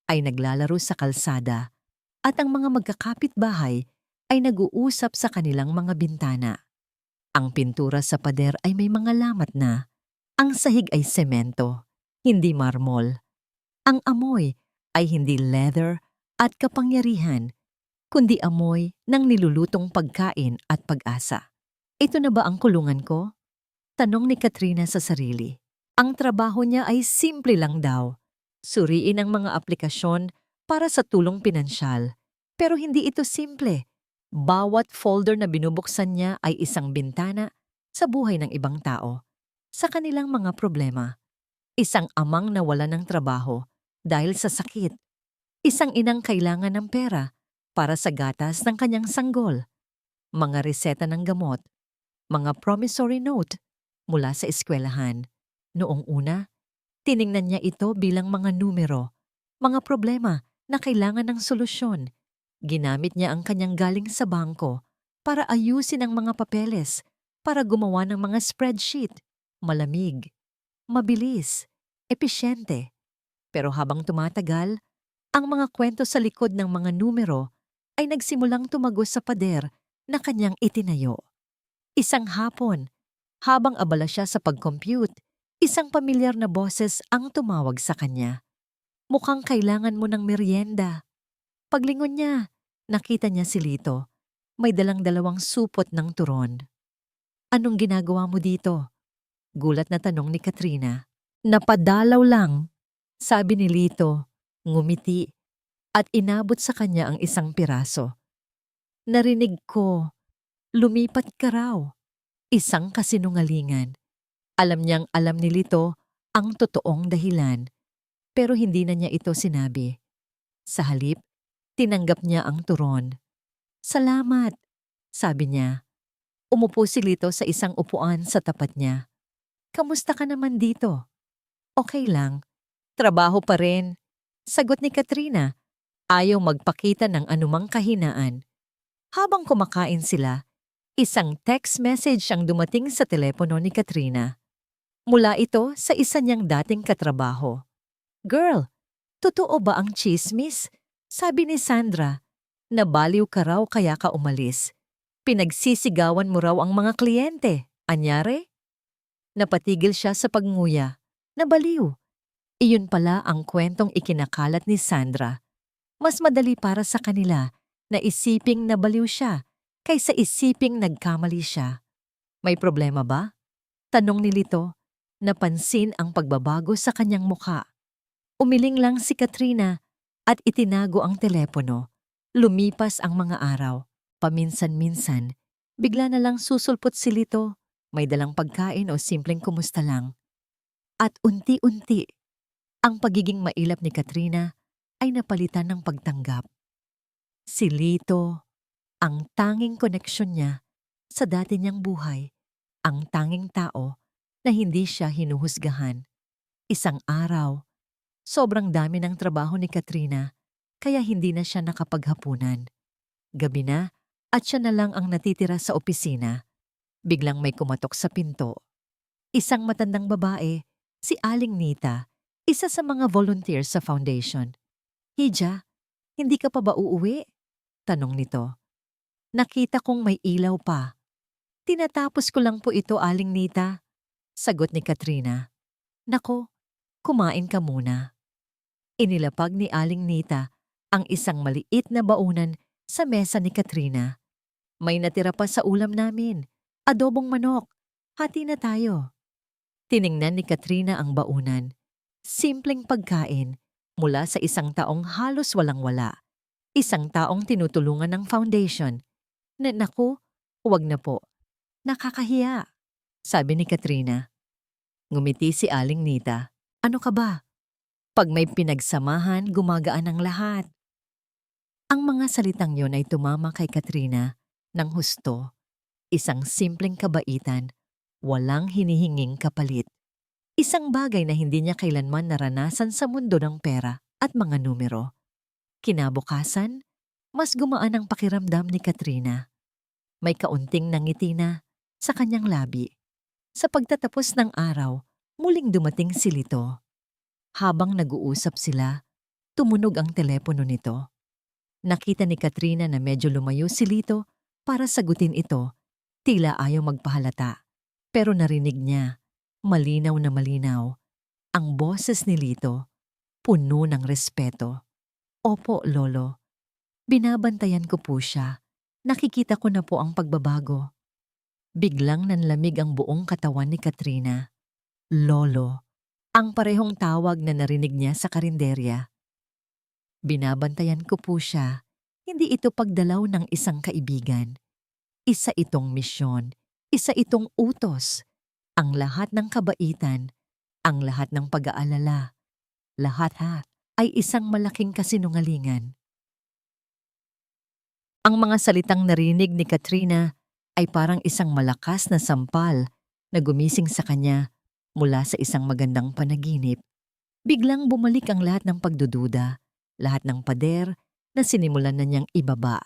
ay naglalaro sa kalsada at ang mga magkakapitbahay ay nag-uusap sa kanilang mga bintana. Ang pintura sa pader ay may mga lamat na. Ang sahig ay semento, hindi marmol. Ang amoy ay hindi leather at kapangyarihan, kundi amoy ng nilulutong pagkain at pag-asa. Ito na ba ang kulungan ko? Tanong ni Katrina sa sarili. Ang trabaho niya ay simple lang daw. Suriin ang mga aplikasyon para sa tulong pinansyal. Pero hindi ito simple. Bawat folder na binubuksan niya ay isang bintana sa buhay ng ibang tao, sa kanilang mga problema. Isang amang nawala ng trabaho dahil sa sakit. Isang inang kailangan ng pera para sa gatas ng kanyang sanggol. Mga reseta ng gamot. Mga promissory note mula sa eskwelahan. Noong una, tiningnan niya ito bilang mga numero, mga problema na kailangan ng solusyon. Ginamit niya ang kanyang galing sa bangko para ayusin ang mga papeles, para gumawa ng mga spreadsheet. Malamig, mabilis, episyente. Pero habang tumatagal, ang mga kwento sa likod ng mga numero ay nagsimulang tumagos sa pader na kanyang itinayo. Isang hapon, habang abala siya sa pag-compute, isang pamilyar na boses ang tumawag sa kanya. Mukhang kailangan mo ng merienda. Paglingon niya, nakita niya si Lito. May dalang-dalawang supot ng turon. Anong ginagawa mo dito? Gulat na tanong ni Katrina. Napadalaw lang, sabi ni Lito, ngumiti, at inabot sa kanya ang isang piraso. Narinig ko, lumipat ka raw. Isang kasinungalingan. Alam niyang alam ni Lito ang totoong dahilan, pero hindi na niya ito sinabi. Sa halip, tinanggap niya ang turon. Salamat, sabi niya. Umupo si Lito sa isang upuan sa tapat niya. Kamusta ka naman dito? Okay lang. Trabaho pa rin. Sagot ni Katrina. Ayaw magpakita ng anumang kahinaan. Habang kumakain sila, isang text message ang dumating sa telepono ni Katrina. Mula ito sa isa niyang dating katrabaho. Girl, totoo ba ang chismis? Sabi ni Sandra, nabaliw ka raw kaya ka umalis. Pinagsisigawan mo raw ang mga kliyente. Anyari? Napatigil siya sa pagnguya. Nabaliw. Iyon pala ang kwentong ikinakalat ni Sandra. Mas madali para sa kanila na isiping nabaliw siya kaysa isiping nagkamali siya. May problema ba? Tanong ni Lito. Napansin ang pagbabago sa kanyang mukha. Umiling lang si Katrina at itinago ang telepono. Lumipas ang mga araw. Paminsan-minsan, bigla na lang susulpot si Lito. May dalang pagkain o simpleng kumusta lang. At unti-unti, ang pagiging mailap ni Katrina ay napalitan ng pagtanggap. Si Lito, ang tanging koneksyon niya sa dati niyang buhay, ang tanging tao na hindi siya hinuhusgahan. Isang araw, sobrang dami ng trabaho ni Katrina kaya hindi na siya nakapaghapunan. Gabi na at siya na lang ang natitira sa opisina. Biglang may kumatok sa pinto. Isang matandang babae, si Aling Nita, isa sa mga volunteers sa foundation. Hija, hindi ka pa ba uuwi? Tanong nito. Nakita kong may ilaw pa. Tinatapos ko lang po ito, Aling Nita. Sagot ni Katrina. Nako, kumain ka muna. Inilapag ni Aling Nita ang isang maliit na baunan sa mesa ni Katrina. May natira pa sa ulam namin. Adobong manok. Hati na tayo. Tiningnan ni Katrina ang baunan. Simpleng pagkain mula sa isang taong halos walang-wala. Isang taong tinutulungan ng foundation. Naku, huwag na po. Nakakahiya, sabi ni Katrina. Ngumiti si Aling Nita. Ano ka ba? Pag may pinagsamahan, gumagaan ang lahat. Ang mga salitang yon ay tumama kay Katrina ng husto. Isang simpleng kabaitan, walang hinihinging kapalit. Isang bagay na hindi niya kailanman naranasan sa mundo ng pera at mga numero. Kinabukasan, mas gumaan ang pakiramdam ni Katrina. May kaunting nangiti na sa kanyang labi. Sa pagtatapos ng araw, muling dumating si Lito. Habang nag-uusap sila, tumunog ang telepono nito. Nakita ni Katrina na medyo lumayo si Lito para sagutin ito. Tila ayaw magpahalata. Pero narinig niya, malinaw na malinaw, ang boses ni Lito, puno ng respeto. Opo, Lolo. Binabantayan ko po siya. Nakikita ko na po ang pagbabago. Biglang nanlamig ang buong katawan ni Katrina. Lolo, ang parehong tawag na narinig niya sa karinderya. Binabantayan ko po siya. Hindi ito pagdalaw ng isang kaibigan. Isa itong misyon. Isa itong utos. Ang lahat ng kabaitan, ang lahat ng pag-aalala, lahat ay isang malaking kasinungalingan. Ang mga salitang narinig ni Katrina ay parang isang malakas na sampal na gumising sa kanya mula sa isang magandang panaginip. Biglang bumalik ang lahat ng pagdududa, lahat ng pader na sinimulan na niyang ibaba.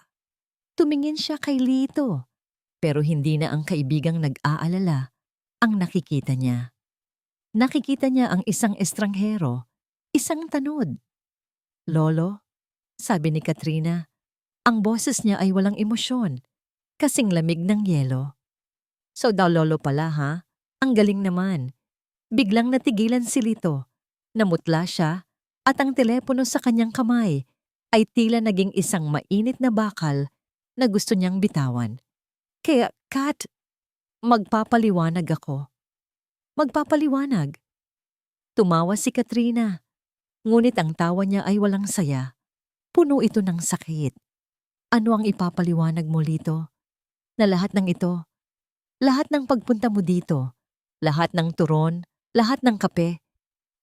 Tumingin siya kay Lito, pero hindi na ang kaibigang nag-aalala ang nakikita niya. Nakikita niya ang isang estranghero, isang tanod. Lolo, sabi ni Katrina, ang boses niya ay walang emosyon, kasing lamig ng yelo. So daw lolo pala ha? Ang galing naman. Biglang natigilan si Lito. Namutla siya at ang telepono sa kanyang kamay ay tila naging isang mainit na bakal na gusto niyang bitawan. Kaya, Kat, magpapaliwanag ako. Magpapaliwanag. Tumawa si Katrina. Ngunit ang tawa niya ay walang saya. Puno ito ng sakit. Ano ang ipapaliwanag mo, Lito? Na lahat ng ito, lahat ng pagpunta mo dito, lahat ng turon, lahat ng kape,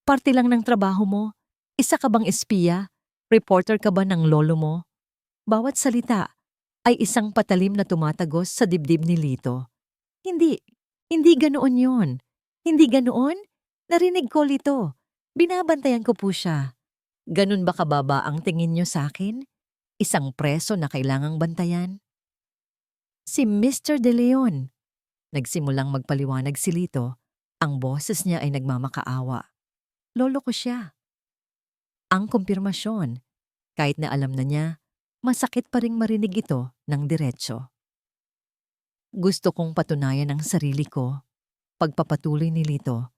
parte lang ng trabaho mo, isa ka bang espiya, reporter ka ba ng lolo mo? Bawat salita ay isang patalim na tumatagos sa dibdib ni Lito. Hindi ganoon yon. Hindi ganoon? Narinig ko, Lito. Binabantayan ko po siya. Ganun ba kababa ang tingin niyo sa akin? Isang preso na kailangang bantayan? Si Mr. De Leon. Nagsimulang magpaliwanag si Lito. Ang boses niya ay nagmamakaawa. Lolo ko siya. Ang kumpirmasyon. Kahit na alam na niya, masakit pa ring marinig ito ng diretso. Gusto kong patunayan ang sarili ko. Pagpapatuloy ni Lito.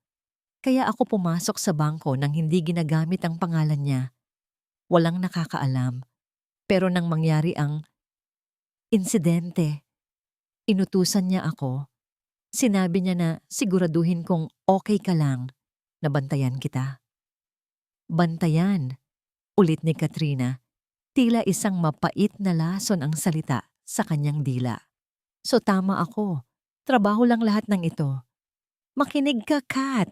Kaya ako pumasok sa bangko nang hindi ginagamit ang pangalan niya. Walang nakakaalam. Pero nang mangyari ang insidente, inutusan niya ako. Sinabi niya na siguraduhin kong okay ka lang na bantayan kita. Bantayan, ulit ni Katrina. Tila isang mapait na lason ang salita sa kanyang dila. So tama ako. Trabaho lang lahat ng ito. Makinig ka, Kat.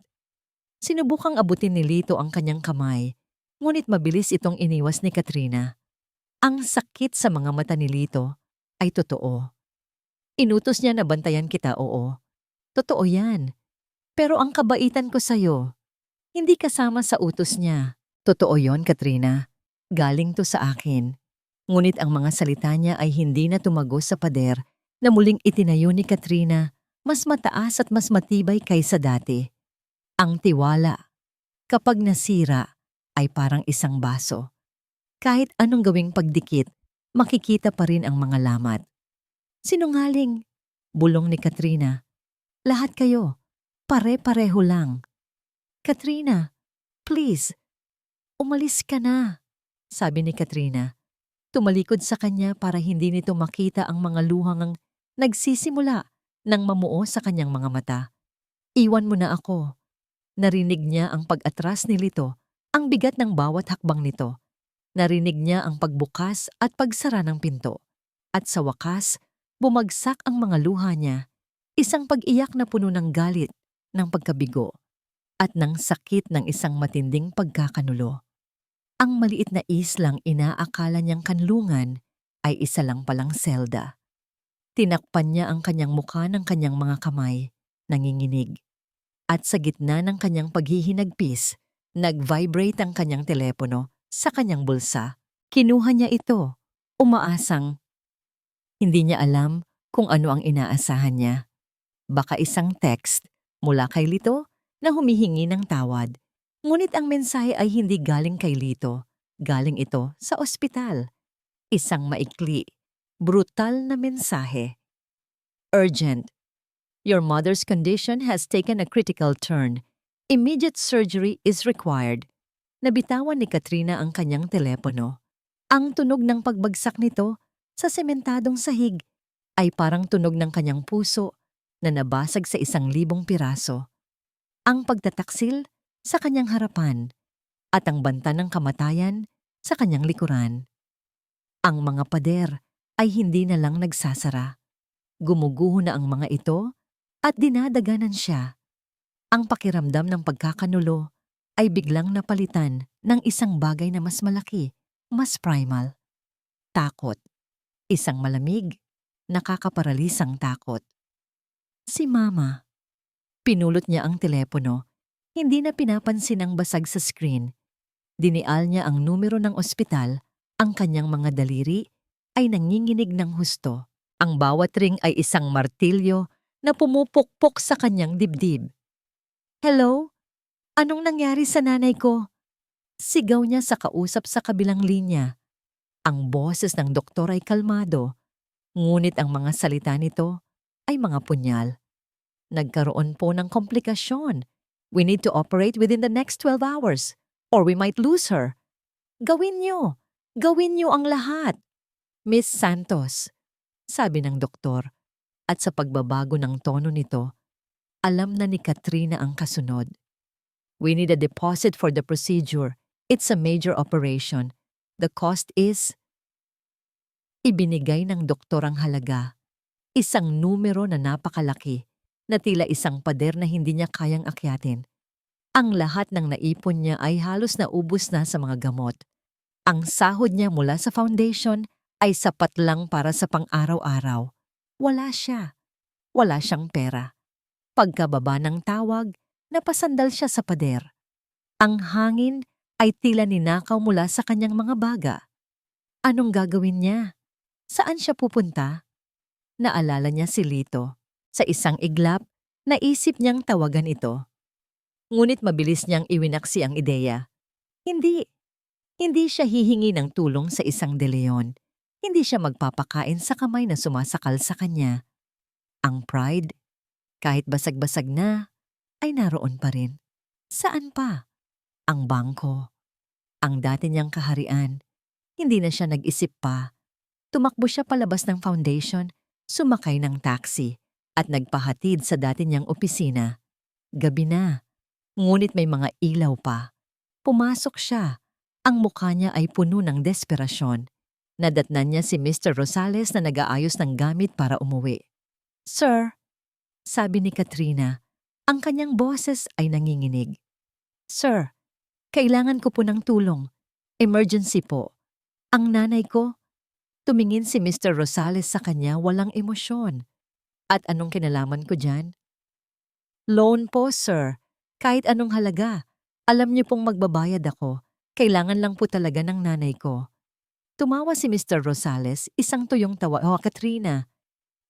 Sinubukang abutin ni Lito ang kanyang kamay, ngunit mabilis itong iniwas ni Katrina. Ang sakit sa mga mata ni Lito ay totoo. Inutos niya na bantayan kita, oo. Totoo yan. Pero ang kabaitan ko sa'yo, hindi kasama sa utos niya. Totoo yon, Katrina. Galing to sa akin. Ngunit ang mga salita niya ay hindi na tumagos sa pader na muling itinayo ni Katrina mas mataas at mas matibay kaysa dati. Ang tiwala, kapag nasira, ay parang isang baso. Kahit anong gawing pagdikit, makikita pa rin ang mga lamat. Sinungaling, bulong ni Katrina. Lahat kayo, pare-pareho lang. Katrina, please, umalis ka na, sabi ni Katrina. Tumalikod sa kanya para hindi nito makita ang mga luhang nagsisimula nang mamuo sa kanyang mga mata. Iwan mo na ako. Narinig niya ang pag-atras ni Lito, ang bigat ng bawat hakbang nito. Narinig niya ang pagbukas at pagsara ng pinto. At sa wakas, bumagsak ang mga luha niya. Isang pag-iyak na puno ng galit, ng pagkabigo, at ng sakit ng isang matinding pagkakanulo. Ang maliit na islang inaakala niyang kanlungan ay isa lang palang selda. Tinakpan niya ang kanyang mukha ng kanyang mga kamay, nanginginig. At sa gitna ng kanyang paghihinagpis, nag-vibrate ang kanyang telepono sa kanyang bulsa. Kinuha niya ito, umaasang. Hindi niya alam kung ano ang inaasahan niya. Baka isang text mula kay Lito na humihingi ng tawad. Ngunit ang mensahe ay hindi galing kay Lito. Galing ito sa ospital. Isang maikli, brutal na mensahe. Urgent. Your mother's condition has taken a critical turn. Immediate surgery is required. Nabitawan ni Katrina ang kanyang telepono. Ang tunog ng pagbagsak nito sa sementadong sahig ay parang tunog ng kanyang puso na nabasag sa 1,000 piraso. Ang pagtataksil sa kanyang harapan at ang banta ng kamatayan sa kanyang likuran. Ang mga pader ay hindi na lang nagsasara. Gumuguho na ang mga ito at dinadaganan siya. Ang pakiramdam ng pagkakanulo ay biglang napalitan ng isang bagay na mas malaki, mas primal. Takot. Isang malamig, nakakaparalisang takot. Si Mama. Pinulot niya ang telepono. Hindi na pinapansin ang basag sa screen. Dinial niya ang numero ng ospital. Ang kanyang mga daliri ay nanginginig ng husto. Ang bawat ring ay isang martilyo na pumupukpok sa kanyang dibdib. Hello? Anong nangyari sa nanay ko? Sigaw niya sa kausap sa kabilang linya. Ang boses ng doktor ay kalmado, ngunit ang mga salita nito ay mga punyal. Nagkaroon po ng komplikasyon. We need to operate within the next 12 hours or we might lose her. Gawin niyo! Gawin niyo ang lahat! Miss Santos, sabi ng doktor, at sa pagbabago ng tono nito, alam na ni Katrina ang kasunod. We need a deposit for the procedure. It's a major operation. The cost is... Ibinigay ng doktor ang halaga. Isang numero na napakalaki, na tila isang pader na hindi niya kayang akyatin. Ang lahat ng naipon niya ay halos naubos na sa mga gamot. Ang sahod niya mula sa foundation ay sapat lang para sa pang-araw-araw. Wala siya. Wala siyang pera. Pagkababa ng tawag, napasandal siya sa pader. Ang hangin ay tila ninakaw mula sa kanyang mga baga. Anong gagawin niya? Saan siya pupunta? Naalala niya si Lito. Sa isang iglap, naisip niyang tawagan ito. Ngunit mabilis niyang iwinaksi ang ideya. Hindi. Hindi siya hihingi ng tulong sa isang De Leon. Hindi siya magpapakain sa kamay na sumasakal sa kanya. Ang pride, kahit basag-basag na, ay naroon pa rin. Saan pa? Ang bangko. Ang dati niyang kaharian. Hindi na siya nag-isip pa. Tumakbo siya palabas ng foundation, sumakay ng taxi, at nagpahatid sa dati niyang opisina. Gabi na, ngunit may mga ilaw pa. Pumasok siya. Ang mukha niya ay puno ng desperasyon. Nadatnan niya si Mr. Rosales na nag-aayos ng gamit para umuwi. Sir, sabi ni Katrina, ang kanyang boses ay nanginginig. Sir, kailangan ko po ng tulong. Emergency po. Ang nanay ko, tumingin si Mr. Rosales sa kanya walang emosyon. At anong kinalaman ko dyan? Loan po, sir. Kahit anong halaga. Alam niyo pong magbabayad ako. Kailangan lang po talaga ng nanay ko. Tumawa si Mr. Rosales, isang tuyong tawa. Oh, Katrina.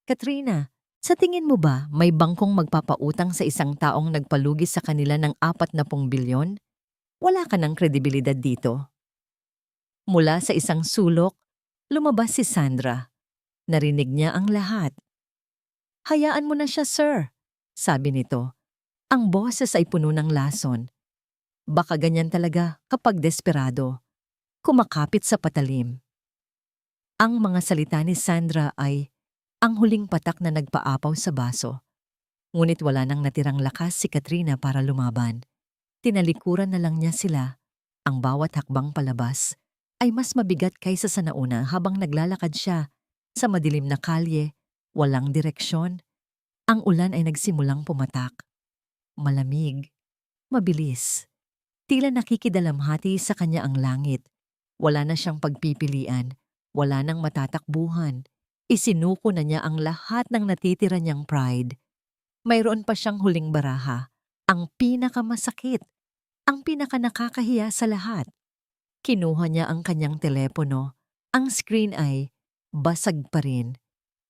Katrina, sa tingin mo ba may bangkong magpapautang sa isang taong nagpalugi sa kanila ng 40 bilyon? Wala ka ng kredibilidad dito. Mula sa isang sulok, lumabas si Sandra. Narinig niya ang lahat. Hayaan mo na siya, sir, sabi nito. Ang boses ay puno ng lason. Baka ganyan talaga kapag desperado. Kumakapit sa patalim. Ang mga salita ni Sandra ay ang huling patak na nagpaapaw sa baso. Ngunit wala nang natirang lakas si Katrina para lumaban. Tinalikuran na lang niya sila. Ang bawat hakbang palabas ay mas mabigat kaysa sa nauna habang naglalakad siya sa madilim na kalye, walang direksyon. Ang ulan ay nagsimulang pumatak. Malamig, mabilis. Tila nakikidalamhati sa kanya ang langit. Wala na siyang pagpipilian, wala nang matatakbuhan. Isinuko na niya ang lahat ng natitira niyang pride. Mayroon pa siyang huling baraha, ang pinakamasakit, ang pinakanakakahiya sa lahat. Kinuha niya ang kanyang telepono. Ang screen ay basag pa rin.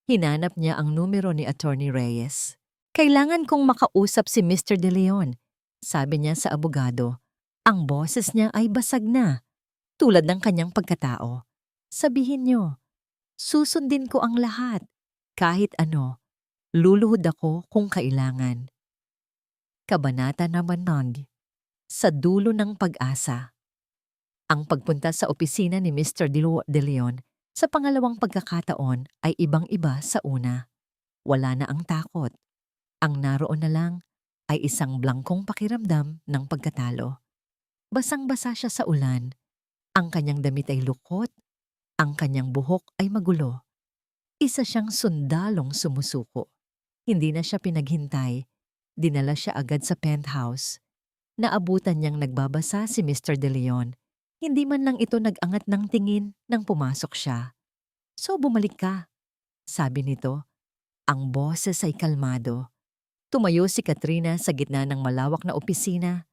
Hinanap niya ang numero ni Attorney Reyes. Kailangan kong makausap si Mr. De Leon, sabi niya sa abogado. Ang boses niya ay basag na, tulad ng kanyang pagkatao. Sabihin niyo, susundin ko ang lahat, kahit ano. Luluhod ako kung kailangan. Kabanata naman sa dulo ng pag-asa. Ang pagpunta sa opisina ni Mr. De Leon sa pangalawang pagkakataon ay ibang-iba sa una. Wala na ang takot. Ang naroon na lang ay isang blangkong pakiramdam ng pagkatalo. Basang-basa siya sa ulan. Ang kanyang damit ay lukot. Ang kanyang buhok ay magulo. Isa siyang sundalong sumusuko. Hindi na siya pinaghintay. Dinala siya agad sa penthouse. Naabutan niyang nagbabasa si Mr. De Leon. Hindi man lang ito nag-angat ng tingin nang pumasok siya. So bumalik ka, sabi nito. Ang boses ay kalmado. Tumayo si Katrina sa gitna ng malawak na opisina.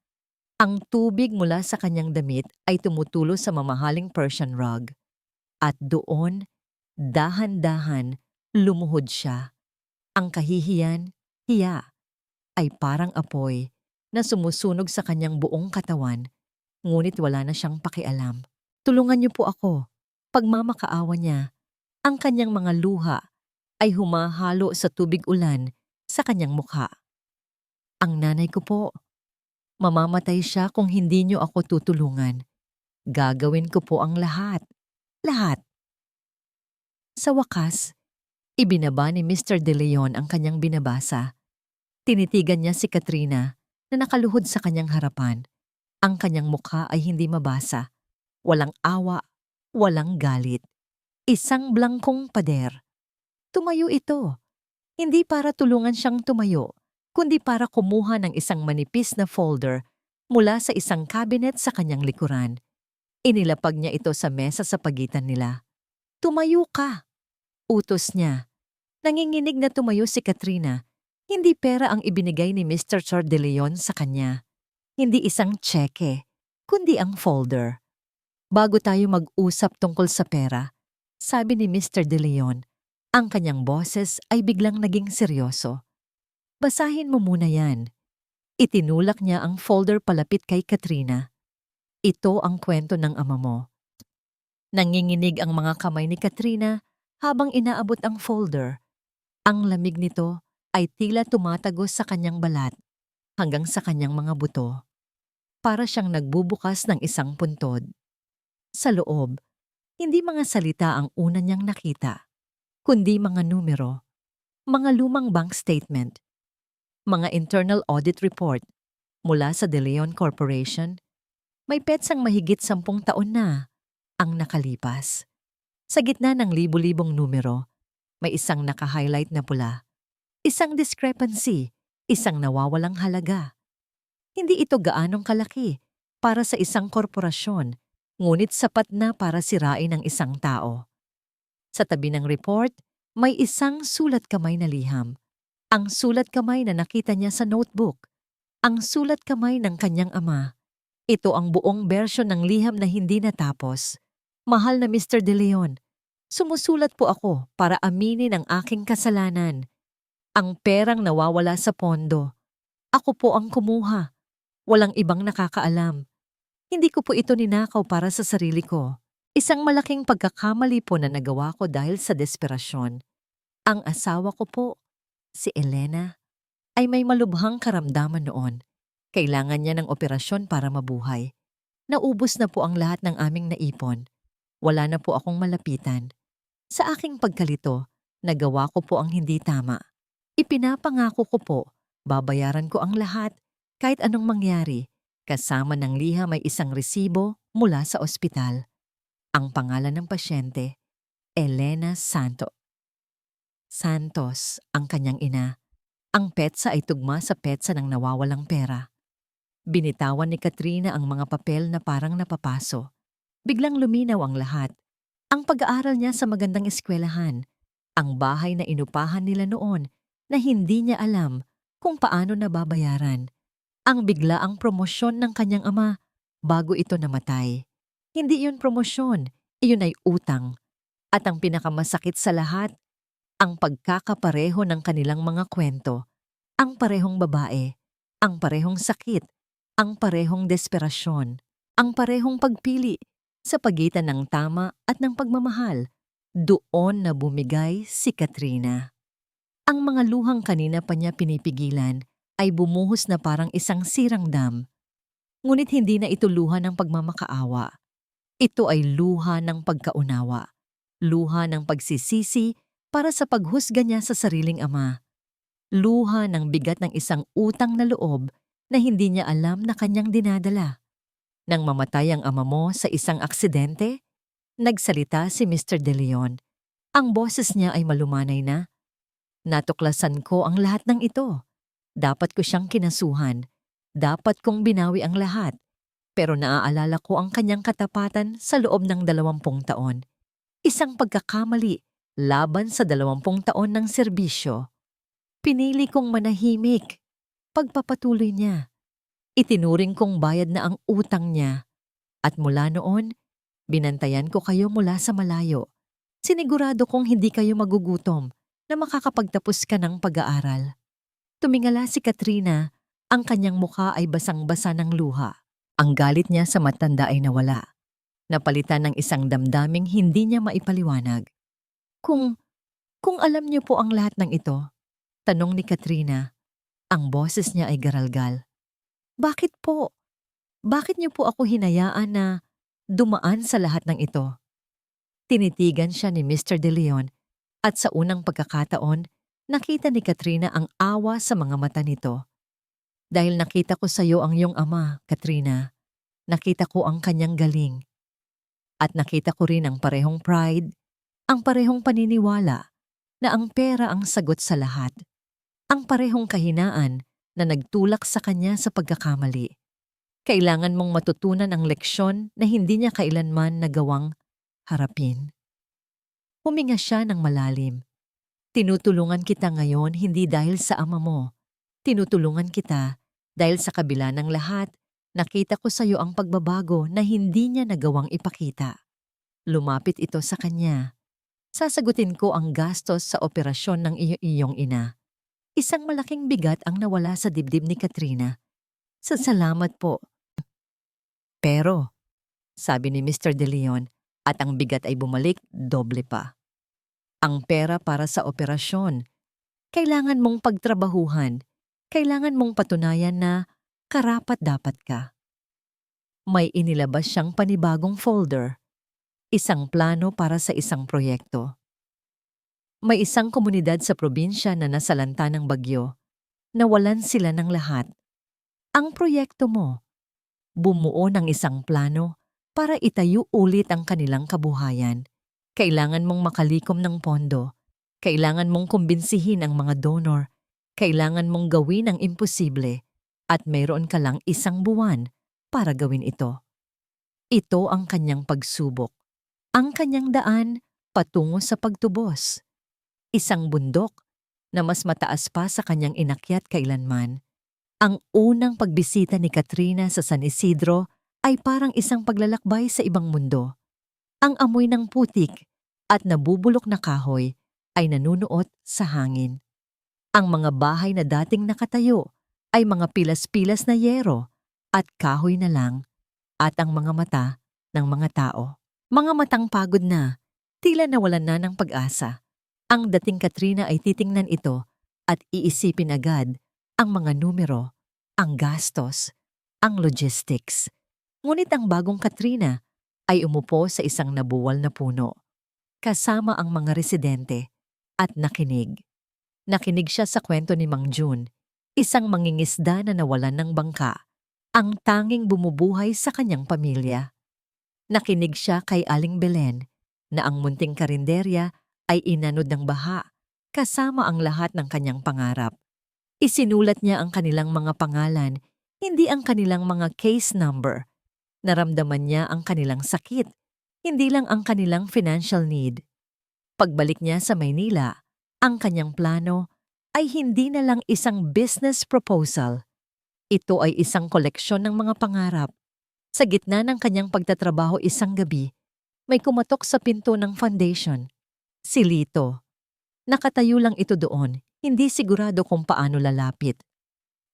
Ang tubig mula sa kanyang damit ay tumutulo sa mamahaling Persian rug. At doon, dahan-dahan, lumuhod siya. Ang kahihiyan, hiya, ay parang apoy na sumusunog sa kanyang buong katawan, ngunit wala na siyang pakialam. Tulungan niyo po ako. Pagmamakaawa niya, ang kanyang mga luha ay humahalo sa tubig ulan sa kanyang mukha. Ang nanay ko po, mamamatay siya kung hindi niyo ako tutulungan. Gagawin ko po ang lahat. Lahat. Sa wakas, ibinaba ni Mr. De Leon ang kanyang binabasa. Tinitigan niya si Katrina na nakaluhod sa kanyang harapan. Ang kanyang mukha ay hindi mabasa. Walang awa, walang galit. Isang blangkong pader. Tumayo ito. Hindi para tulungan siyang tumayo, kundi para kumuha ng isang manipis na folder mula sa isang cabinet sa kanyang likuran. Inilapag niya ito sa mesa sa pagitan nila. Tumayo ka, utos niya. Nanginginig na tumayo si Katrina. Hindi pera ang ibinigay ni Mr. Sir De Leon sa kanya. Hindi isang tseke, kundi ang folder. Bago tayo mag-usap tungkol sa pera, sabi ni Mr. De Leon, ang kanyang boses ay biglang naging seryoso. Basahin mo muna yan. Itinulak niya ang folder palapit kay Katrina. Ito ang kwento ng ama mo. Nanginginig ang mga kamay ni Katrina habang inaabot ang folder. Ang lamig nito ay tila tumatagos sa kanyang balat hanggang sa kanyang mga buto. Para siyang nagbubukas ng isang puntod. Sa loob, hindi mga salita ang una niyang nakita, kundi mga numero, mga lumang bank statement, mga internal audit report mula sa De Leon Corporation. May petsang mahigit 10 taon na ang nakalipas. Sa gitna ng libu-libong numero, may isang naka-highlight na pula. Isang discrepancy, isang nawawalang halaga. Hindi ito gaanong kalaki para sa isang korporasyon, ngunit sapat na para sirain ang isang tao. Sa tabi ng report, may isang sulat kamay na liham. Ang sulat kamay na nakita niya sa notebook. Ang sulat kamay ng kanyang ama. Ito ang buong bersyon ng liham na hindi natapos. Mahal na Mr. De Leon, sumusulat po ako para aminin ang aking kasalanan. Ang perang nawawala sa pondo. Ako po ang kumuha. Walang ibang nakakaalam. Hindi ko po ito ninakaw para sa sarili ko. Isang malaking pagkakamali po na nagawa ko dahil sa desperasyon. Ang asawa ko po, si Elena, ay may malubhang karamdaman noon. Kailangan niya ng operasyon para mabuhay. Naubos na po ang lahat ng aming naipon. Wala na po akong malapitan. Sa aking pagkalito, nagawa ko po ang hindi tama. Ipinapangako ko po, babayaran ko ang lahat kahit anong mangyari. Kasama ng liham ay isang resibo mula sa ospital. Ang pangalan ng pasyente, Elena Santos, ang kanyang ina. Ang petsa ay tugma sa petsa ng nawawalang pera. Binitawan ni Katrina ang mga papel na parang napapaso. Biglang luminaw ang lahat. Ang pag-aaral niya sa magandang eskwelahan. Ang bahay na inupahan nila noon na hindi niya alam kung paano nababayaran. Ang biglaang promosyon ng kanyang ama bago ito namatay. Hindi iyon promosyon, iyon ay utang. At ang pinakamasakit sa lahat, ang pagkakapareho ng kanilang mga kwento. Ang parehong babae, ang parehong sakit, ang parehong desperasyon, ang parehong pagpili sa pagitan ng tama at ng pagmamahal. Doon na bumigay si Katrina. Ang mga luhang kanina pa niya pinipigilan ay bumuhos na parang isang sirang dam. Ngunit hindi na ito luha ng pagmamakaawa. Ito ay luha ng pagkaunawa. Luha ng pagsisisi para sa paghusga niya sa sariling ama. Luha ng bigat ng isang utang na loob na hindi niya alam na kanyang dinadala. Nang mamatay ang ama mo sa isang aksidente, nagsalita si Mr. De Leon. Ang boses niya ay malumanay na. Natuklasan ko ang lahat ng ito. Dapat ko siyang kinasuhan. Dapat kong binawi ang lahat. Pero naaalala ko ang kanyang katapatan sa loob ng 20 taon. Isang pagkakamali laban sa 20 taon ng serbisyo. Pinili kong manahimik. Pagpapatuloy niya. Itinuring kong bayad na ang utang niya. At mula noon, binantayan ko kayo mula sa malayo. Sinigurado kong hindi kayo magugutom na makakapagtapos ka ng pag-aaral. Tumingala si Katrina, ang kanyang mukha ay basang-basa ng luha. Ang galit niya sa matanda ay nawala. Napalitan ng isang damdaming hindi niya maipaliwanag. Kung alam niyo po ang lahat ng ito, tanong ni Katrina, ang boses niya ay garalgal. Bakit po? Bakit niyo po ako hinayaan na dumaan sa lahat ng ito? Tinitigan siya ni Mr. De Leon at sa unang pagkakataon, nakita ni Katrina ang awa sa mga mata nito. Dahil nakita ko sa iyo ang iyong ama, Katrina. Nakita ko ang kanyang galing. At nakita ko rin ang parehong pride, ang parehong paniniwala na ang pera ang sagot sa lahat. Ang parehong kahinaan na nagtulak sa kanya sa pagkakamali. Kailangan mong matutunan ang leksyon na hindi niya kailanman nagawang harapin. Huminga siya ng malalim. Tinutulungan kita ngayon hindi dahil sa ama mo. Tinutulungan kita dahil sa kabila ng lahat, nakita ko sa iyo ang pagbabago na hindi niya nagawang ipakita. Lumapit ito sa kanya. Sasagutin ko ang gastos sa operasyon ng iyong ina. Isang malaking bigat ang nawala sa dibdib ni Katrina. Salamat po. Pero, sabi ni Mr. De Leon, at ang bigat ay bumalik, doble pa. Ang pera para sa operasyon. Kailangan mong pagtrabahuhan. Kailangan mong patunayan na karapat-dapat ka. May inilabas siyang panibagong folder. Isang plano para sa isang proyekto. May isang komunidad sa probinsya na nasalanta ng bagyo. Nawalan sila ng lahat. Ang proyekto mo, bumuo ng isang plano para itayo ulit ang kanilang kabuhayan. Kailangan mong makalikom ng pondo. Kailangan mong kumbinsihin ang mga donor. Kailangan mong gawin ang imposible at mayroon ka lang 1 buwan para gawin ito. Ito ang kanyang pagsubok. Ang kanyang daan patungo sa pagtubos. Isang bundok na mas mataas pa sa kanyang inakyat kailanman. Ang unang pagbisita ni Katrina sa San Isidro ay parang isang paglalakbay sa ibang mundo. Ang amoy ng putik at nabubulok na kahoy ay nanunuot sa hangin. Ang mga bahay na dating nakatayo ay mga pilas-pilas na yero at kahoy na lang at ang mga mata ng mga tao. Mga matang pagod na, tila nawalan na ng pag-asa. Ang dating Katrina ay titingnan ito at iisipin agad ang mga numero, ang gastos, ang logistics. Ngunit ang bagong Katrina ay umupo sa isang nabuwal na puno. kasama ang mga residente at nakinig. Nakinig siya sa kwento ni Mang Jun, isang mangingisda na nawalan ng bangka, ang tanging bumubuhay sa kanyang pamilya. Nakinig siya kay Aling Belen na ang munting karinderya ay inanod ng baha kasama ang lahat ng kanyang pangarap. Isinulat niya ang kanilang mga pangalan, hindi ang kanilang mga case number. Naramdaman niya ang kanilang sakit, hindi lang ang kanilang financial need. Pagbalik niya sa Maynila, ang kanyang plano ay hindi na lang isang business proposal. Ito ay isang koleksyon ng mga pangarap. Sa gitna ng kanyang pagtatrabaho isang gabi, may kumatok sa pinto ng foundation. Si Lito. Nakatayo lang ito doon, hindi sigurado kung paano lalapit.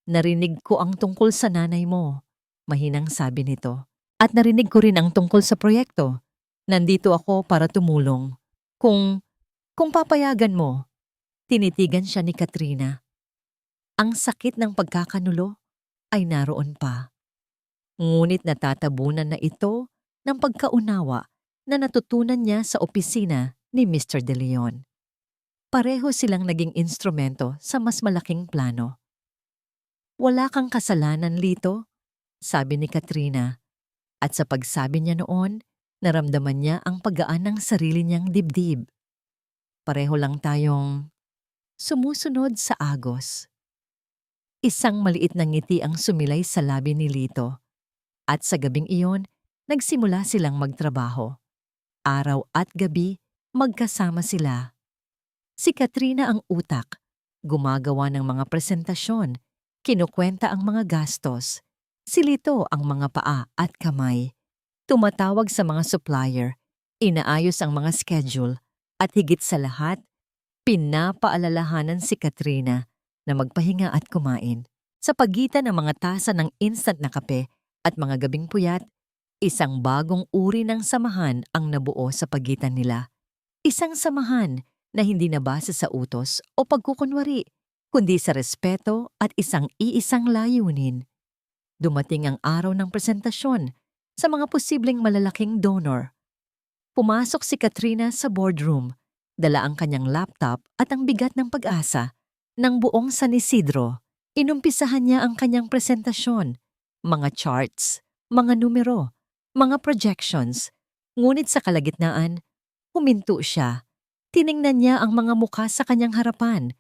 Narinig ko ang tungkol sa nanay mo, mahinang sabi nito. At narinig ko rin ang tungkol sa proyekto. Nandito ako para tumulong. Kung papayagan mo, tinitigan siya ni Katrina. Ang sakit ng pagkakanulo ay naroon pa. Ngunit natatabunan na ito ng pagkaunawa na natutunan niya sa opisina ni Mr. De Leon. Pareho silang naging instrumento sa mas malaking plano. Wala kang kasalanan, Lito, sabi ni Katrina. At sa pagsabi niya noon, naramdaman niya ang paggaan ng sarili niyang dibdib. Pareho lang tayong sumusunod sa agos. Isang maliit na ngiti ang sumilay sa labi ni Lito. At sa gabing iyon, nagsimula silang magtrabaho. Araw at gabi, magkasama sila. Si Katrina ang utak, gumagawa ng mga presentasyon, kinukwenta ang mga gastos. Si Lito ang mga paa at kamay. Tumatawag sa mga supplier, inaayos ang mga schedule, at higit sa lahat, pinapaalalahanan si Katrina na magpahinga at kumain. Sa pagitan ng mga tasa ng instant na kape at mga gabing puyat, isang bagong uri ng samahan ang nabuo sa pagitan nila. Isang samahan na hindi nabase sa utos o pagkukunwari, kundi sa respeto at isang layunin. Dumating ang araw ng presentasyon sa mga posibleng malalaking donor. Pumasok si Katrina sa boardroom, dala ang kanyang laptop at ang bigat ng pag-asa. Ng buong San Isidro, inumpisahan niya ang kanyang presentasyon. Mga charts, mga numero, mga projections. Ngunit sa kalagitnaan, huminto siya. Tiningnan niya ang mga mukha sa kanyang harapan.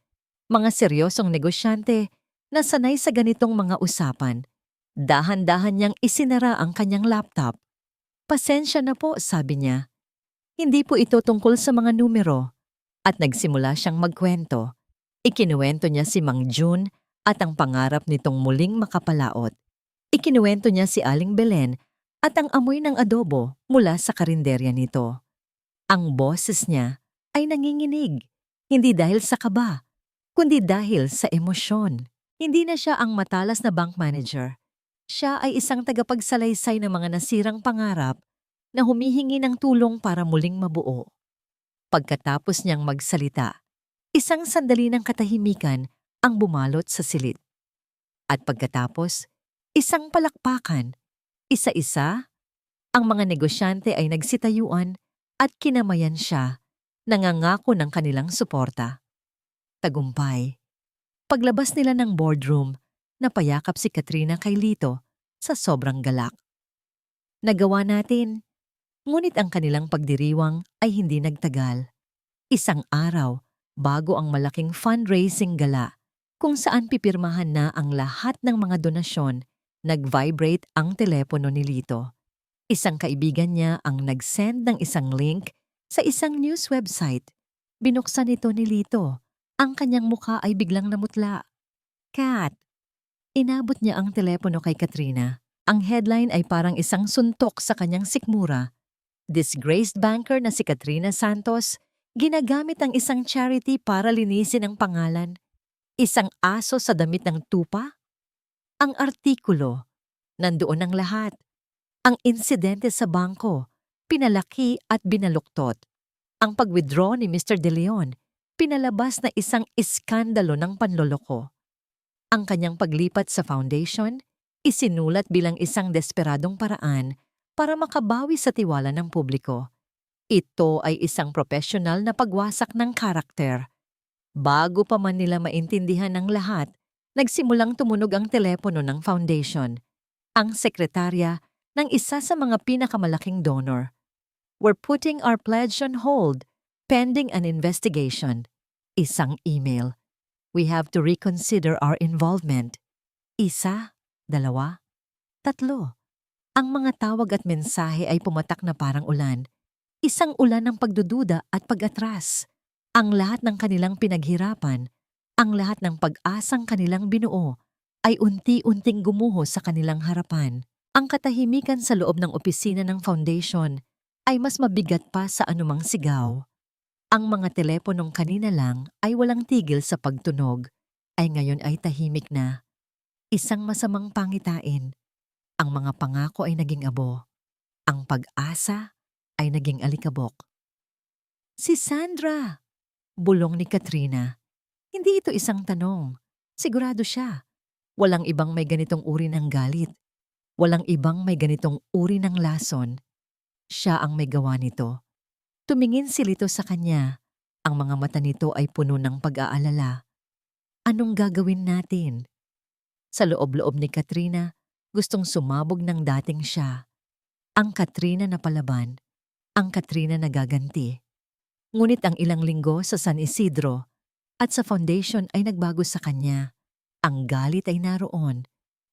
Mga seryosong negosyante na sanay sa ganitong mga usapan. Dahan-dahan niyang isinara ang kanyang laptop. Pasensya na po, sabi niya. Hindi po ito tungkol sa mga numero. At nagsimula siyang magkwento. Ikinuwento niya si Mang Jun at ang pangarap nitong muling makapalaot. Ikinuwento niya si Aling Belen at ang amoy ng adobo mula sa karinderya nito. Ang boses niya ay nanginginig, hindi dahil sa kaba, kundi dahil sa emosyon. Hindi na siya ang matalas na bank manager. Siya ay isang tagapagsalaysay ng mga nasirang pangarap na humihingi ng tulong para muling mabuo. Pagkatapos niyang magsalita, isang sandali ng katahimikan ang bumalot sa silid. At pagkatapos, isang palakpakan, isa-isa, ang mga negosyante ay nagsitayuan at kinamayan siya, nangangako ng kanilang suporta. Tagumpay. Paglabas nila ng boardroom, napayakap si Katrina kay Lito sa sobrang galak. Nagawa natin, ngunit ang kanilang pagdiriwang ay hindi nagtagal. Isang araw, bago ang malaking fundraising gala, kung saan pipirmahan na ang lahat ng mga donasyon, nag-vibrate ang telepono ni Lito. Isang kaibigan niya ang nag-send ng isang link sa isang news website. Binuksan ito ni Lito. Ang kanyang mukha ay biglang namutla. Kat! Inabot niya ang telepono kay Katrina. Ang headline ay parang isang suntok sa kanyang sikmura. Disgraced banker na si Katrina Santos, ginagamit ang isang charity para linisin ang pangalan. Isang aso sa damit ng tupa? Ang artikulo, nandoon ang lahat. Ang insidente sa bangko, pinalaki at binaluktot. Ang pag-withdraw ni Mr. De Leon, pinalabas na isang iskandalo ng panloloko. Ang kanyang paglipat sa foundation, isinulat bilang isang desperadong paraan para makabawi sa tiwala ng publiko. Ito ay isang profesional na pagwasak ng karakter. Bago pa man nila maintindihan ng lahat, nagsimulang tumunog ang telepono ng foundation. Ang sekretarya ng isa sa mga pinakamalaking donor. We're putting our pledge on hold, pending an investigation. Isang email. We have to reconsider our involvement. Isa, dalawa, tatlo. Ang mga tawag at mensahe ay pumatak na parang ulan. Isang ulan ng pagdududa at pag-atras. Ang lahat ng kanilang pinaghirapan, ang lahat ng pag-asang kanilang binuo, ay unti-unting gumuho sa kanilang harapan. Ang katahimikan sa loob ng opisina ng foundation ay mas mabigat pa sa anumang sigaw. Ang mga teleponong kanina lang ay walang tigil sa pagtunog, ay ngayon ay tahimik na. Isang masamang pangitain. Ang mga pangako ay naging abo. Ang pag-asa ay naging alikabok. Si Sandra! Bulong ni Katrina. Hindi ito isang tanong. Sigurado siya. Walang ibang may ganitong uri ng galit. Walang ibang may ganitong uri ng lason. Siya ang may gawa nito. Tumingin si Lito sa kanya. Ang mga mata nito ay puno ng pag-aalala. Anong gagawin natin? Sa loob-loob ni Katrina, gustong sumabog ng dating siya. Ang Katrina na palaban. Ang Katrina na gaganti. Ngunit ang ilang linggo sa San Isidro at sa foundation ay nagbago sa kanya. Ang galit ay naroon,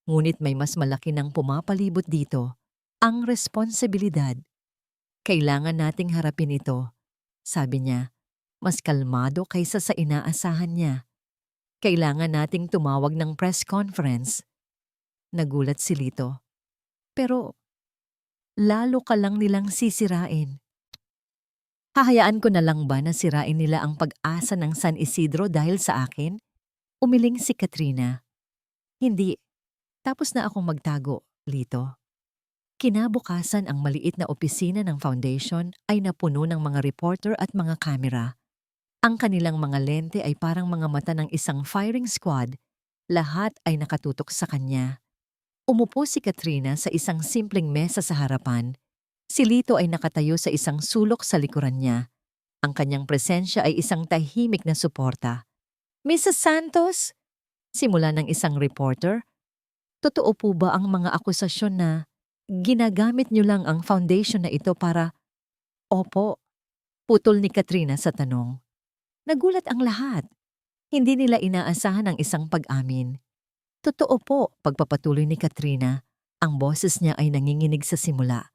ngunit may mas malaki ng pumapalibot dito, ang responsibilidad. Kailangan nating harapin ito, sabi niya, mas kalmado kaysa sa inaasahan niya. Kailangan nating tumawag ng press conference. Nagulat si Lito. Pero lalo ka lang nilang sisirain. Hahayaan ko na lang ba na sirain nila ang pag-asa ng San Isidro dahil sa akin? Umiling si Katrina. Hindi. Tapos na akong magtago, Lito. Kinabukasan ang maliit na opisina ng foundation ay napuno ng mga reporter at mga kamera. Ang kanilang mga lente ay parang mga mata ng isang firing squad. Lahat ay nakatutok sa kanya. Umupo si Katrina sa isang simpleng mesa sa harapan. Si Lito ay nakatayo sa isang sulok sa likuran niya. Ang kanyang presensya ay isang tahimik na suporta. Mrs. Santos? Simula ng isang reporter. Totoo po ba ang mga akusasyon na ginagamit niyo lang ang foundation na ito para... Opo, putol ni Katrina sa tanong. Nagulat ang lahat. Hindi nila inaasahan ang isang pag-amin. Totoo po, pagpapatuloy ni Katrina. Ang boses niya ay nanginginig sa simula.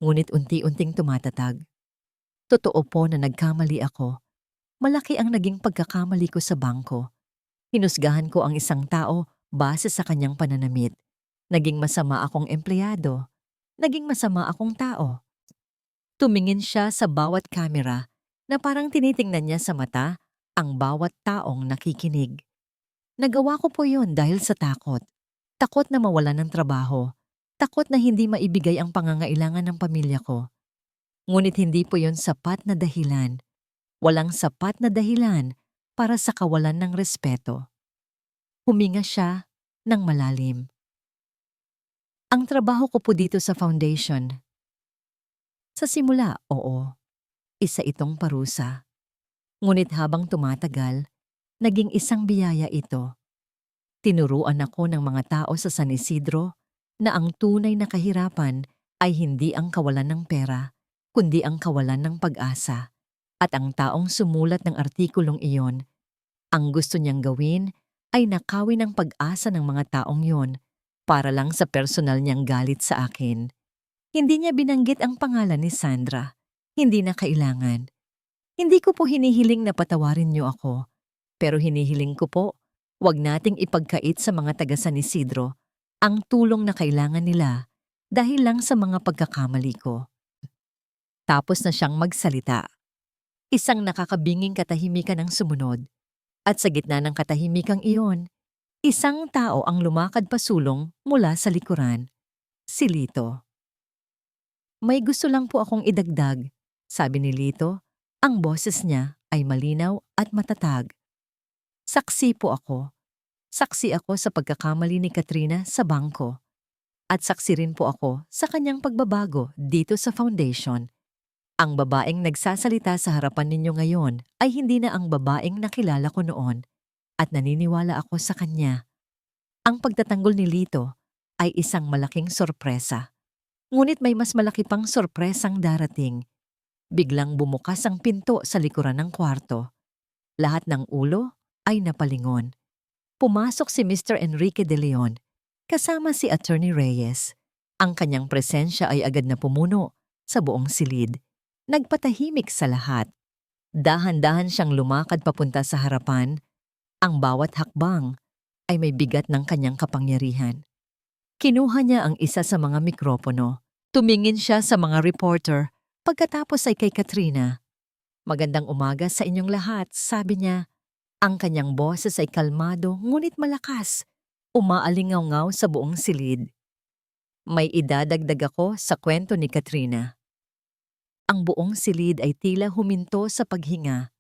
Ngunit unti-unting tumatatag. Totoo po na nagkamali ako. Malaki ang naging pagkakamali ko sa bangko. Hinusgahan ko ang isang tao base sa kanyang pananamit. Naging masama akong empleyado. Naging masama akong tao. Tumingin siya sa bawat kamera na parang tinitingnan niya sa mata ang bawat taong nakikinig. Nagawa ko po yun dahil sa takot. Takot na mawalan ng trabaho. Takot na hindi maibigay ang pangangailangan ng pamilya ko. Ngunit hindi po yun sapat na dahilan. Walang sapat na dahilan para sa kawalan ng respeto. Huminga siya ng malalim. Ang trabaho ko po dito sa foundation. Sa simula, oo. Isa itong parusa. Ngunit habang tumatagal, naging isang biyaya ito. Tinuruan ako ng mga tao sa San Isidro na ang tunay na kahirapan ay hindi ang kawalan ng pera, kundi ang kawalan ng pag-asa. At ang taong sumulat ng artikulong iyon, ang gusto niyang gawin ay nakawin ang pag-asa ng mga taong yon para lang sa personal niyang galit sa akin. Hindi niya binanggit ang pangalan ni Sandra. Hindi na kailangan. Hindi ko po hinihiling na patawarin niyo ako, pero hinihiling ko po, huwag nating ipagkait sa mga taga San Isidro ang tulong na kailangan nila dahil lang sa mga pagkakamali ko. Tapos na siyang magsalita. Isang nakakabinging katahimikan ang sumunod. At sa gitna ng katahimikang iyon, isang tao ang lumakad pasulong mula sa likuran. Si Lito. May gusto lang po akong idagdag, sabi ni Lito. Ang boses niya ay malinaw at matatag. Saksi po ako. Saksi ako sa pagkakamali ni Katrina sa bangko. At saksi rin po ako sa kanyang pagbabago dito sa foundation. Ang babaeng nagsasalita sa harapan ninyo ngayon ay hindi na ang babaeng nakilala ko noon at naniniwala ako sa kanya. Ang pagtatanggol ni Lito ay isang malaking sorpresa. Ngunit may mas malaki pang sorpresang darating. Biglang bumukas ang pinto sa likuran ng kwarto. Lahat ng ulo ay napalingon. Pumasok si Mr. Enrique de Leon kasama si Attorney Reyes. Ang kanyang presensya ay agad na pumuno sa buong silid. Nagpatahimik sa lahat. Dahan-dahan siyang lumakad papunta sa harapan. Ang bawat hakbang ay may bigat ng kanyang kapangyarihan. Kinuha niya ang isa sa mga mikropono. Tumingin siya sa mga reporter. Pagkatapos ay kay Katrina. "Magandang umaga sa inyong lahat," sabi niya. Ang kanyang boses ay kalmado ngunit malakas. Umaalingaw-ngaw sa buong silid. "May idadagdag ako sa kwento ni Katrina." Ang buong silid ay tila huminto sa paghinga.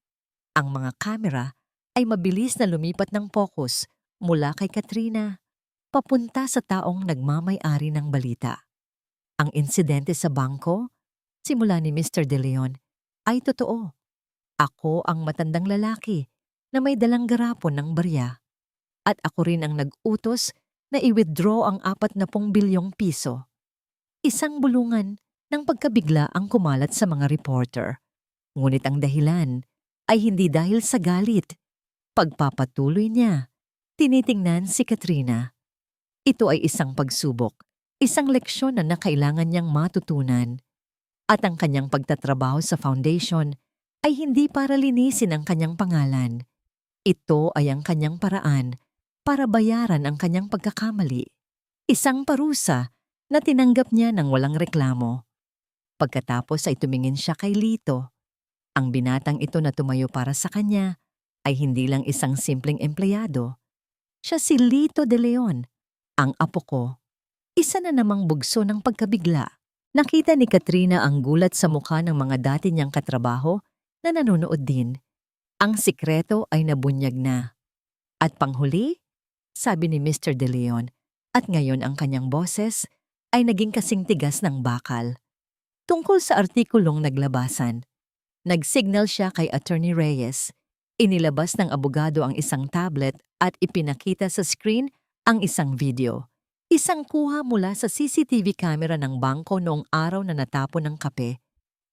Ang mga kamera ay mabilis na lumipat ng focus mula kay Katrina papunta sa taong nagmamay-ari ng balita. Ang insidente sa bangko, simula ni Mr. De Leon, ay totoo. Ako ang matandang lalaki na may dalang garapon ng barya. At ako rin ang nag-utos na i-withdraw ang 40 bilyong piso. Isang bulungan ng pagkabigla ang kumalat sa mga reporter. Ngunit ang dahilan ay hindi dahil sa galit. Pagpapatuloy niya, tinitingnan si Katrina. Ito ay isang pagsubok, isang leksyon na kailangan niyang matutunan. At ang kanyang pagtatrabaho sa foundation ay hindi para linisin ang kanyang pangalan. Ito ay ang kanyang paraan para bayaran ang kanyang pagkakamali. Isang parusa na tinanggap niya ng walang reklamo. Pagkatapos ay tumingin siya kay Lito. Ang binatang ito na tumayo para sa kanya ay hindi lang isang simpleng empleyado. Siya si Lito de Leon, ang apo ko. Isa na namang bugso ng pagkabigla. Nakita ni Katrina ang gulat sa mukha ng mga dati niyang katrabaho na nanonood din. Ang sikreto ay nabunyag na. At panghuli, sabi ni Mr. De Leon, at ngayon ang kanyang boses ay naging kasing tigas ng bakal. Tungkol sa artikulong naglabasan, nagsignal siya kay Attorney Reyes. Inilabas ng abogado ang isang tablet at ipinakita sa screen ang isang video. Isang kuha mula sa CCTV camera ng bangko noong araw na natapon ng kape.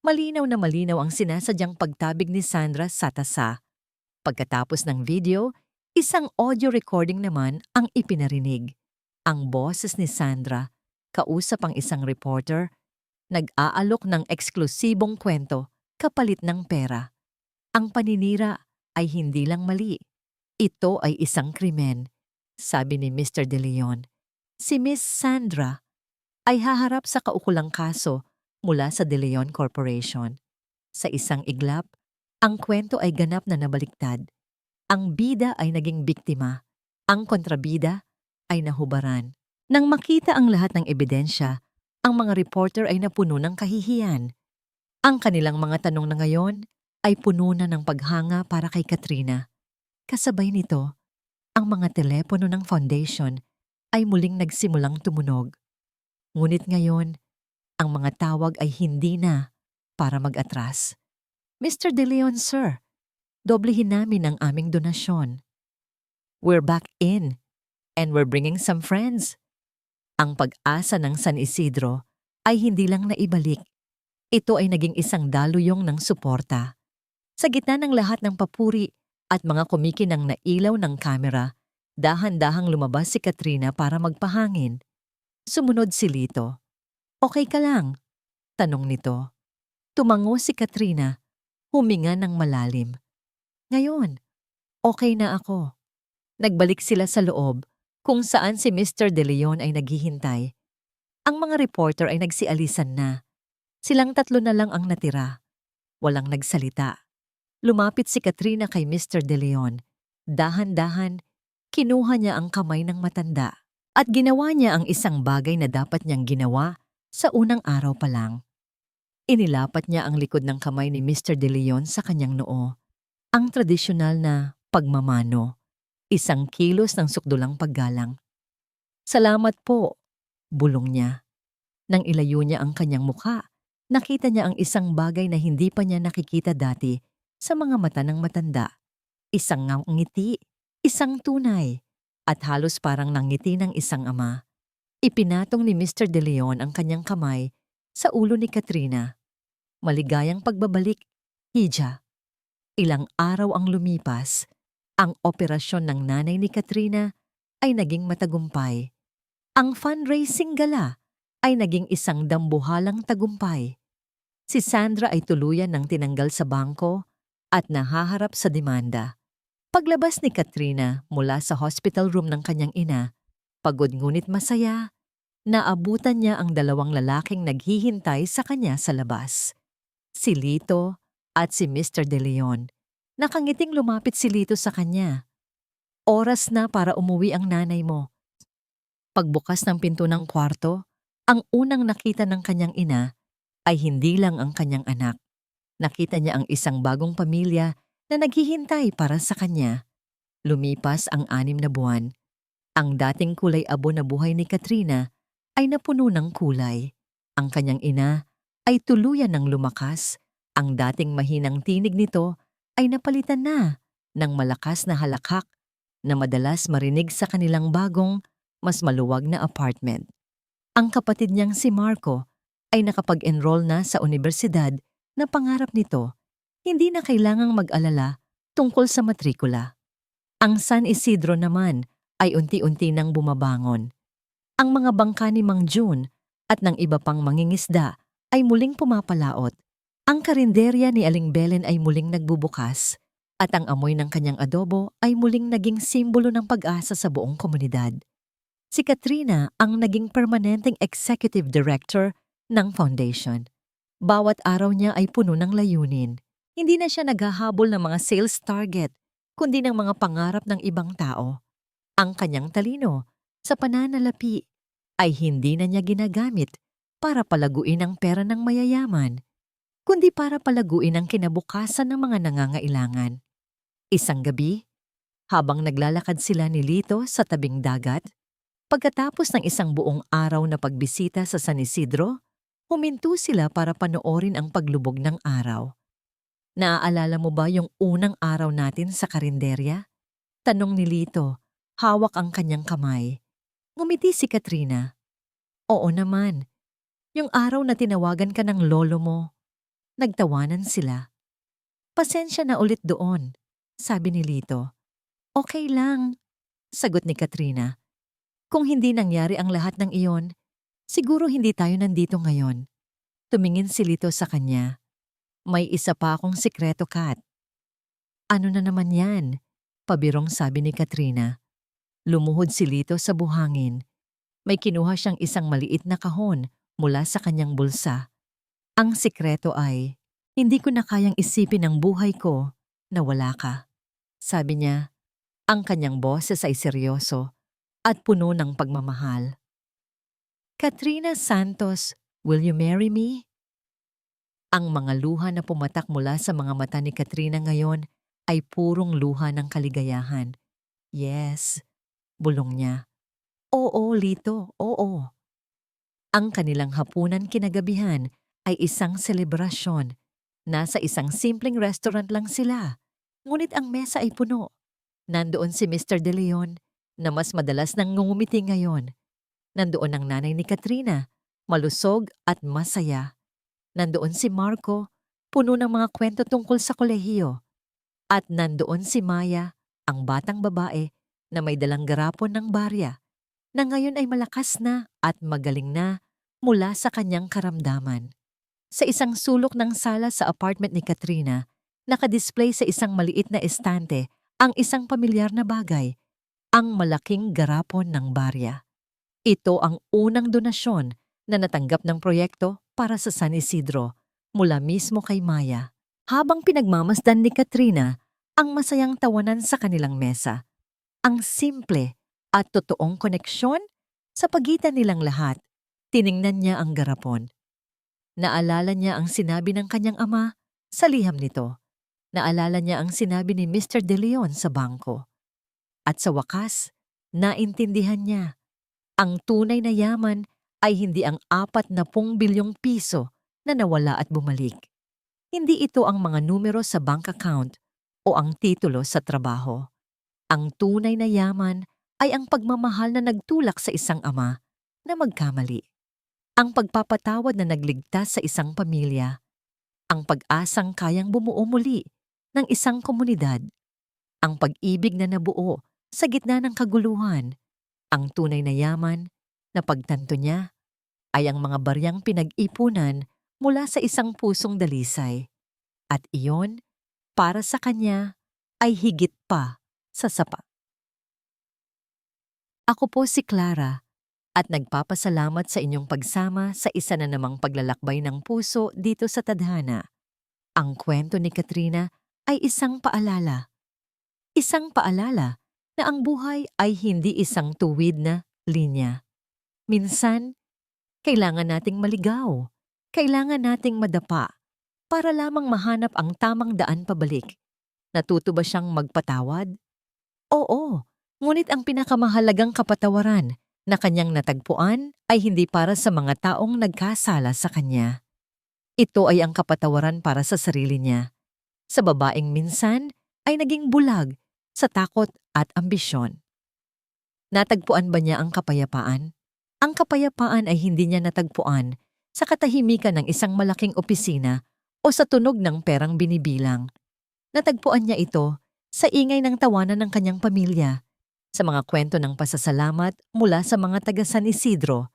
Malinaw na malinaw ang sinasadyang pagtabig ni Sandra sa tasa. Pagkatapos ng video, isang audio recording naman ang ipinarinig. Ang boses ni Sandra, kausap ang isang reporter, nag-aalok ng eksklusibong kwento kapalit ng pera. Ang paninira ay hindi lang mali. Ito ay isang krimen, sabi ni Mr. De Leon. Si Miss Sandra ay haharap sa kaukulang kaso mula sa De Leon Corporation. Sa isang iglap, ang kwento ay ganap na nabaliktad. Ang bida ay naging biktima. Ang kontrabida ay nahubaran. Nang makita ang lahat ng ebidensya, ang mga reporter ay napuno ng kahihiyan. Ang kanilang mga tanong na ngayon ay puno na ng paghanga para kay Katrina. Kasabay nito, ang mga telepono ng foundation ay muling nagsimulang tumunog. Ngunit ngayon, ang mga tawag ay hindi na para mag-atras. "Mr. De Leon, sir, doblehin namin ang aming donasyon. We're back in, and we're bringing some friends." Ang pag-asa ng San Isidro ay hindi lang naibalik. Ito ay naging isang daluyong ng suporta. Sa gitna ng lahat ng papuri at mga kumikinang na ilaw ng kamera, dahan-dahang lumabas si Katrina para magpahangin. Sumunod si Lito. "Okay ka lang?" tanong nito. Tumango si Katrina, huminga ng malalim. "Ngayon, okay na ako." Nagbalik sila sa loob, kung saan si Mr. De Leon ay naghihintay. Ang mga reporter ay nagsialisan na. Silang tatlo na lang ang natira. Walang nagsalita. Lumapit si Katrina kay Mr. De Leon. Dahan-dahan, kinuha niya ang kamay ng matanda at ginawa niya ang isang bagay na dapat niyang ginawa sa unang araw pa lang. Inilapat niya ang likod ng kamay ni Mr. De Leon sa kanyang noo. Ang tradisyonal na pagmamano. Isang kilos ng sukdulang paggalang. "Salamat po," bulong niya. Nang ilayo niya ang kanyang mukha, Nakita niya ang isang bagay na hindi pa niya nakikita dati sa mga mata ng matanda. Isang ngiti, isang tunay, at halos parang nangiti ng isang ama. Ipinatong ni Mr. De Leon ang kanyang kamay sa ulo ni Katrina. Maligayang pagbabalik, Hija. Ilang araw ang lumipas, ang operasyon ng nanay ni Katrina ay naging matagumpay. Ang fundraising gala ay naging isang dambuhalang tagumpay. Si Sandra ay tuluyan ng tinanggal sa bangko at nahaharap sa demanda. Paglabas ni Katrina mula sa hospital room ng kanyang ina, pagod ngunit masaya, naabutan niya ang dalawang lalaking naghihintay sa kanya sa labas. Si Lito at si Mr. De Leon. Nakangiting lumapit si Lito sa kanya. Oras na para umuwi ang nanay mo. Pagbukas ng pinto ng kwarto, ang unang nakita ng kanyang ina ay hindi lang ang kanyang anak. Nakita niya ang isang bagong pamilya na naghihintay para sa kanya. Lumipas ang 6 na buwan. Ang dating kulay abo na buhay ni Katrina ay napuno ng kulay. Ang kanyang ina ay tuluyan ng lumakas. Ang dating mahinang tinig nito ay napalitan na ng malakas na halakhak na madalas marinig sa kanilang bagong, mas maluwag na apartment. Ang kapatid niyang si Marco ay nakapag-enroll na sa universidad na pangarap nito. Hindi na kailangang mag-alala tungkol sa matrikula. Ang San Isidro naman ay unti-unti nang bumabangon. Ang mga bangka ni Mang June at ng iba pang mangingisda ay muling pumapalaot. Ang karinderya ni Aling Belen ay muling nagbubukas at ang amoy ng kanyang adobo ay muling naging simbolo ng pag-asa sa buong komunidad. Si Katrina ang naging permanenteng executive director ng foundation. Bawat araw niya ay puno ng layunin. Hindi na siya naghahabol ng mga sales target, kundi ng mga pangarap ng ibang tao. Ang kanyang talino sa pananalapi ay hindi na niya ginagamit para palaguin ang pera ng mayayaman, kundi para palaguin ang kinabukasan ng mga nangangailangan. Isang gabi, habang naglalakad sila ni Lito sa tabing dagat, pagkatapos ng isang buong araw na pagbisita sa San Isidro, huminto sila para panoorin ang paglubog ng araw. Naaalala mo ba yung unang araw natin sa karinderya? Tanong ni Lito, hawak ang kanyang kamay. Ngumiti si Katrina. Oo naman. Yung araw na tinawagan ka ng lolo mo. Nagtawanan sila. Pasensya na ulit doon, sabi ni Lito. Okay lang, sagot ni Katrina. Kung hindi nangyari ang lahat ng iyon, siguro hindi tayo nandito ngayon. Tumingin si Lito sa kanya. May isa pa akong sikreto, Kat. Ano na naman yan? Pabirong sabi ni Katrina. Lumuhod si Lito sa buhangin. May kinuha siyang isang maliit na kahon mula sa kanyang bulsa. Ang sikreto ay, hindi ko na kayang isipin ang buhay ko na wala ka. Sabi niya, ang kanyang boses ay seryoso at puno ng pagmamahal. Katrina Santos, will you marry me? Ang mga luha na pumatak mula sa mga mata ni Katrina ngayon ay purong luha ng kaligayahan. Yes, bulong niya. Oo, Lito, oo. Ang kanilang hapunan kinagabihan ay isang selebrasyon. Nasa isang simpleng restaurant lang sila, ngunit ang mesa ay puno. Nandoon si Mr. De Leon, na mas madalas nang ngumiti ngayon. Nandoon ang nanay ni Katrina, malusog at masaya. Nandoon si Marco, puno ng mga kwento tungkol sa kolehiyo. At nandoon si Maya, ang batang babae na may dalang garapon ng barya, na ngayon ay malakas na at magaling na mula sa kanyang karamdaman. Sa isang sulok ng sala sa apartment ni Katrina, nakadisplay sa isang maliit na estante ang isang pamilyar na bagay, ang malaking garapon ng barya. Ito ang unang donasyon na natanggap ng proyekto para sa San Isidro mula mismo kay Maya. Habang pinagmamasdan ni Katrina ang masayang tawanan sa kanilang mesa, ang simple at totoong koneksyon sa pagitan nilang lahat, tiningnan niya ang garapon. Naalala niya ang sinabi ng kanyang ama sa liham nito. Naalala niya ang sinabi ni Mr. De Leon sa bangko. At sa wakas, naintindihan niya. Ang tunay na yaman ay hindi ang 40 bilyong piso na nawala at bumalik. Hindi ito ang mga numero sa bank account o ang titulo sa trabaho. Ang tunay na yaman ay ang pagmamahal na nagtulak sa isang ama na magkamali. Ang pagpapatawad na nagligtas sa isang pamilya. Ang pag-asang kayang bumuo muli ng isang komunidad. Ang pag-ibig na nabuo sa gitna ng kaguluhan. Ang tunay na yaman na pagtanto niya ay ang mga baryang pinag-ipunan mula sa isang pusong dalisay. At iyon, para sa kanya, ay higit pa sa sapat. Ako po si Clara at nagpapasalamat sa inyong pagsama sa isa na namang paglalakbay ng puso dito sa tadhana. Ang kwento ni Katrina ay isang paalala. Isang paalala na ang buhay ay hindi isang tuwid na linya. Minsan, kailangan nating maligaw. Kailangan nating madapa para lamang mahanap ang tamang daan pabalik. Natuto ba siyang magpatawad? Oo, ngunit ang pinakamahalagang kapatawaran na kanyang natagpuan ay hindi para sa mga taong nagkasala sa kanya. Ito ay ang kapatawaran para sa sarili niya. Sa babaeng minsan ay naging bulag sa takot at ambisyon. Natagpuan ba niya ang kapayapaan? Ang kapayapaan ay hindi niya natagpuan sa katahimikan ng isang malaking opisina o sa tunog ng perang binibilang. Natagpuan niya ito sa ingay ng tawanan ng kanyang pamilya, sa mga kwento ng pasasalamat mula sa mga taga San Isidro,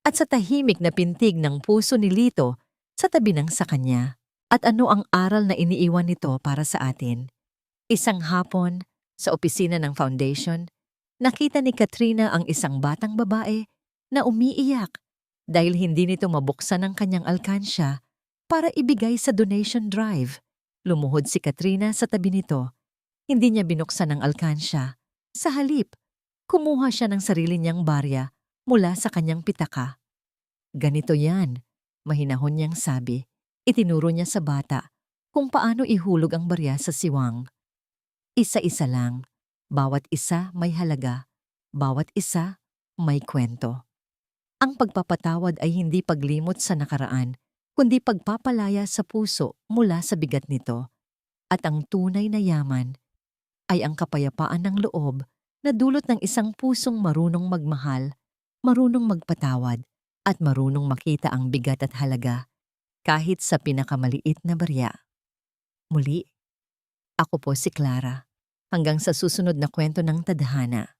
at sa tahimik na pintig ng puso ni Lito sa tabi ng sa kanya. At ano ang aral na iniiwan nito para sa atin? Isang hapon, sa opisina ng foundation, nakita ni Katrina ang isang batang babae na umiiyak dahil hindi nito mabuksan ang kanyang alkansya para ibigay sa donation drive. Lumuhod si Katrina sa tabi nito. Hindi niya binuksan ang alkansya. Sa halip, kumuha siya ng sarili niyang barya mula sa kanyang pitaka. Ganito yan, mahinahon niyang sabi. Itinuro niya sa bata kung paano ihulog ang barya sa siwang. Isa-isa lang, bawat isa may halaga, bawat isa may kwento. Ang pagpapatawad ay hindi paglimot sa nakaraan, kundi pagpapalaya sa puso mula sa bigat nito. At ang tunay na yaman ay ang kapayapaan ng loob na dulot ng isang pusong marunong magmahal, marunong magpatawad, at marunong makita ang bigat at halaga kahit sa pinakamaliit na barya. Muli, ako po si Clara. Hanggang sa susunod na kwento ng tadhana.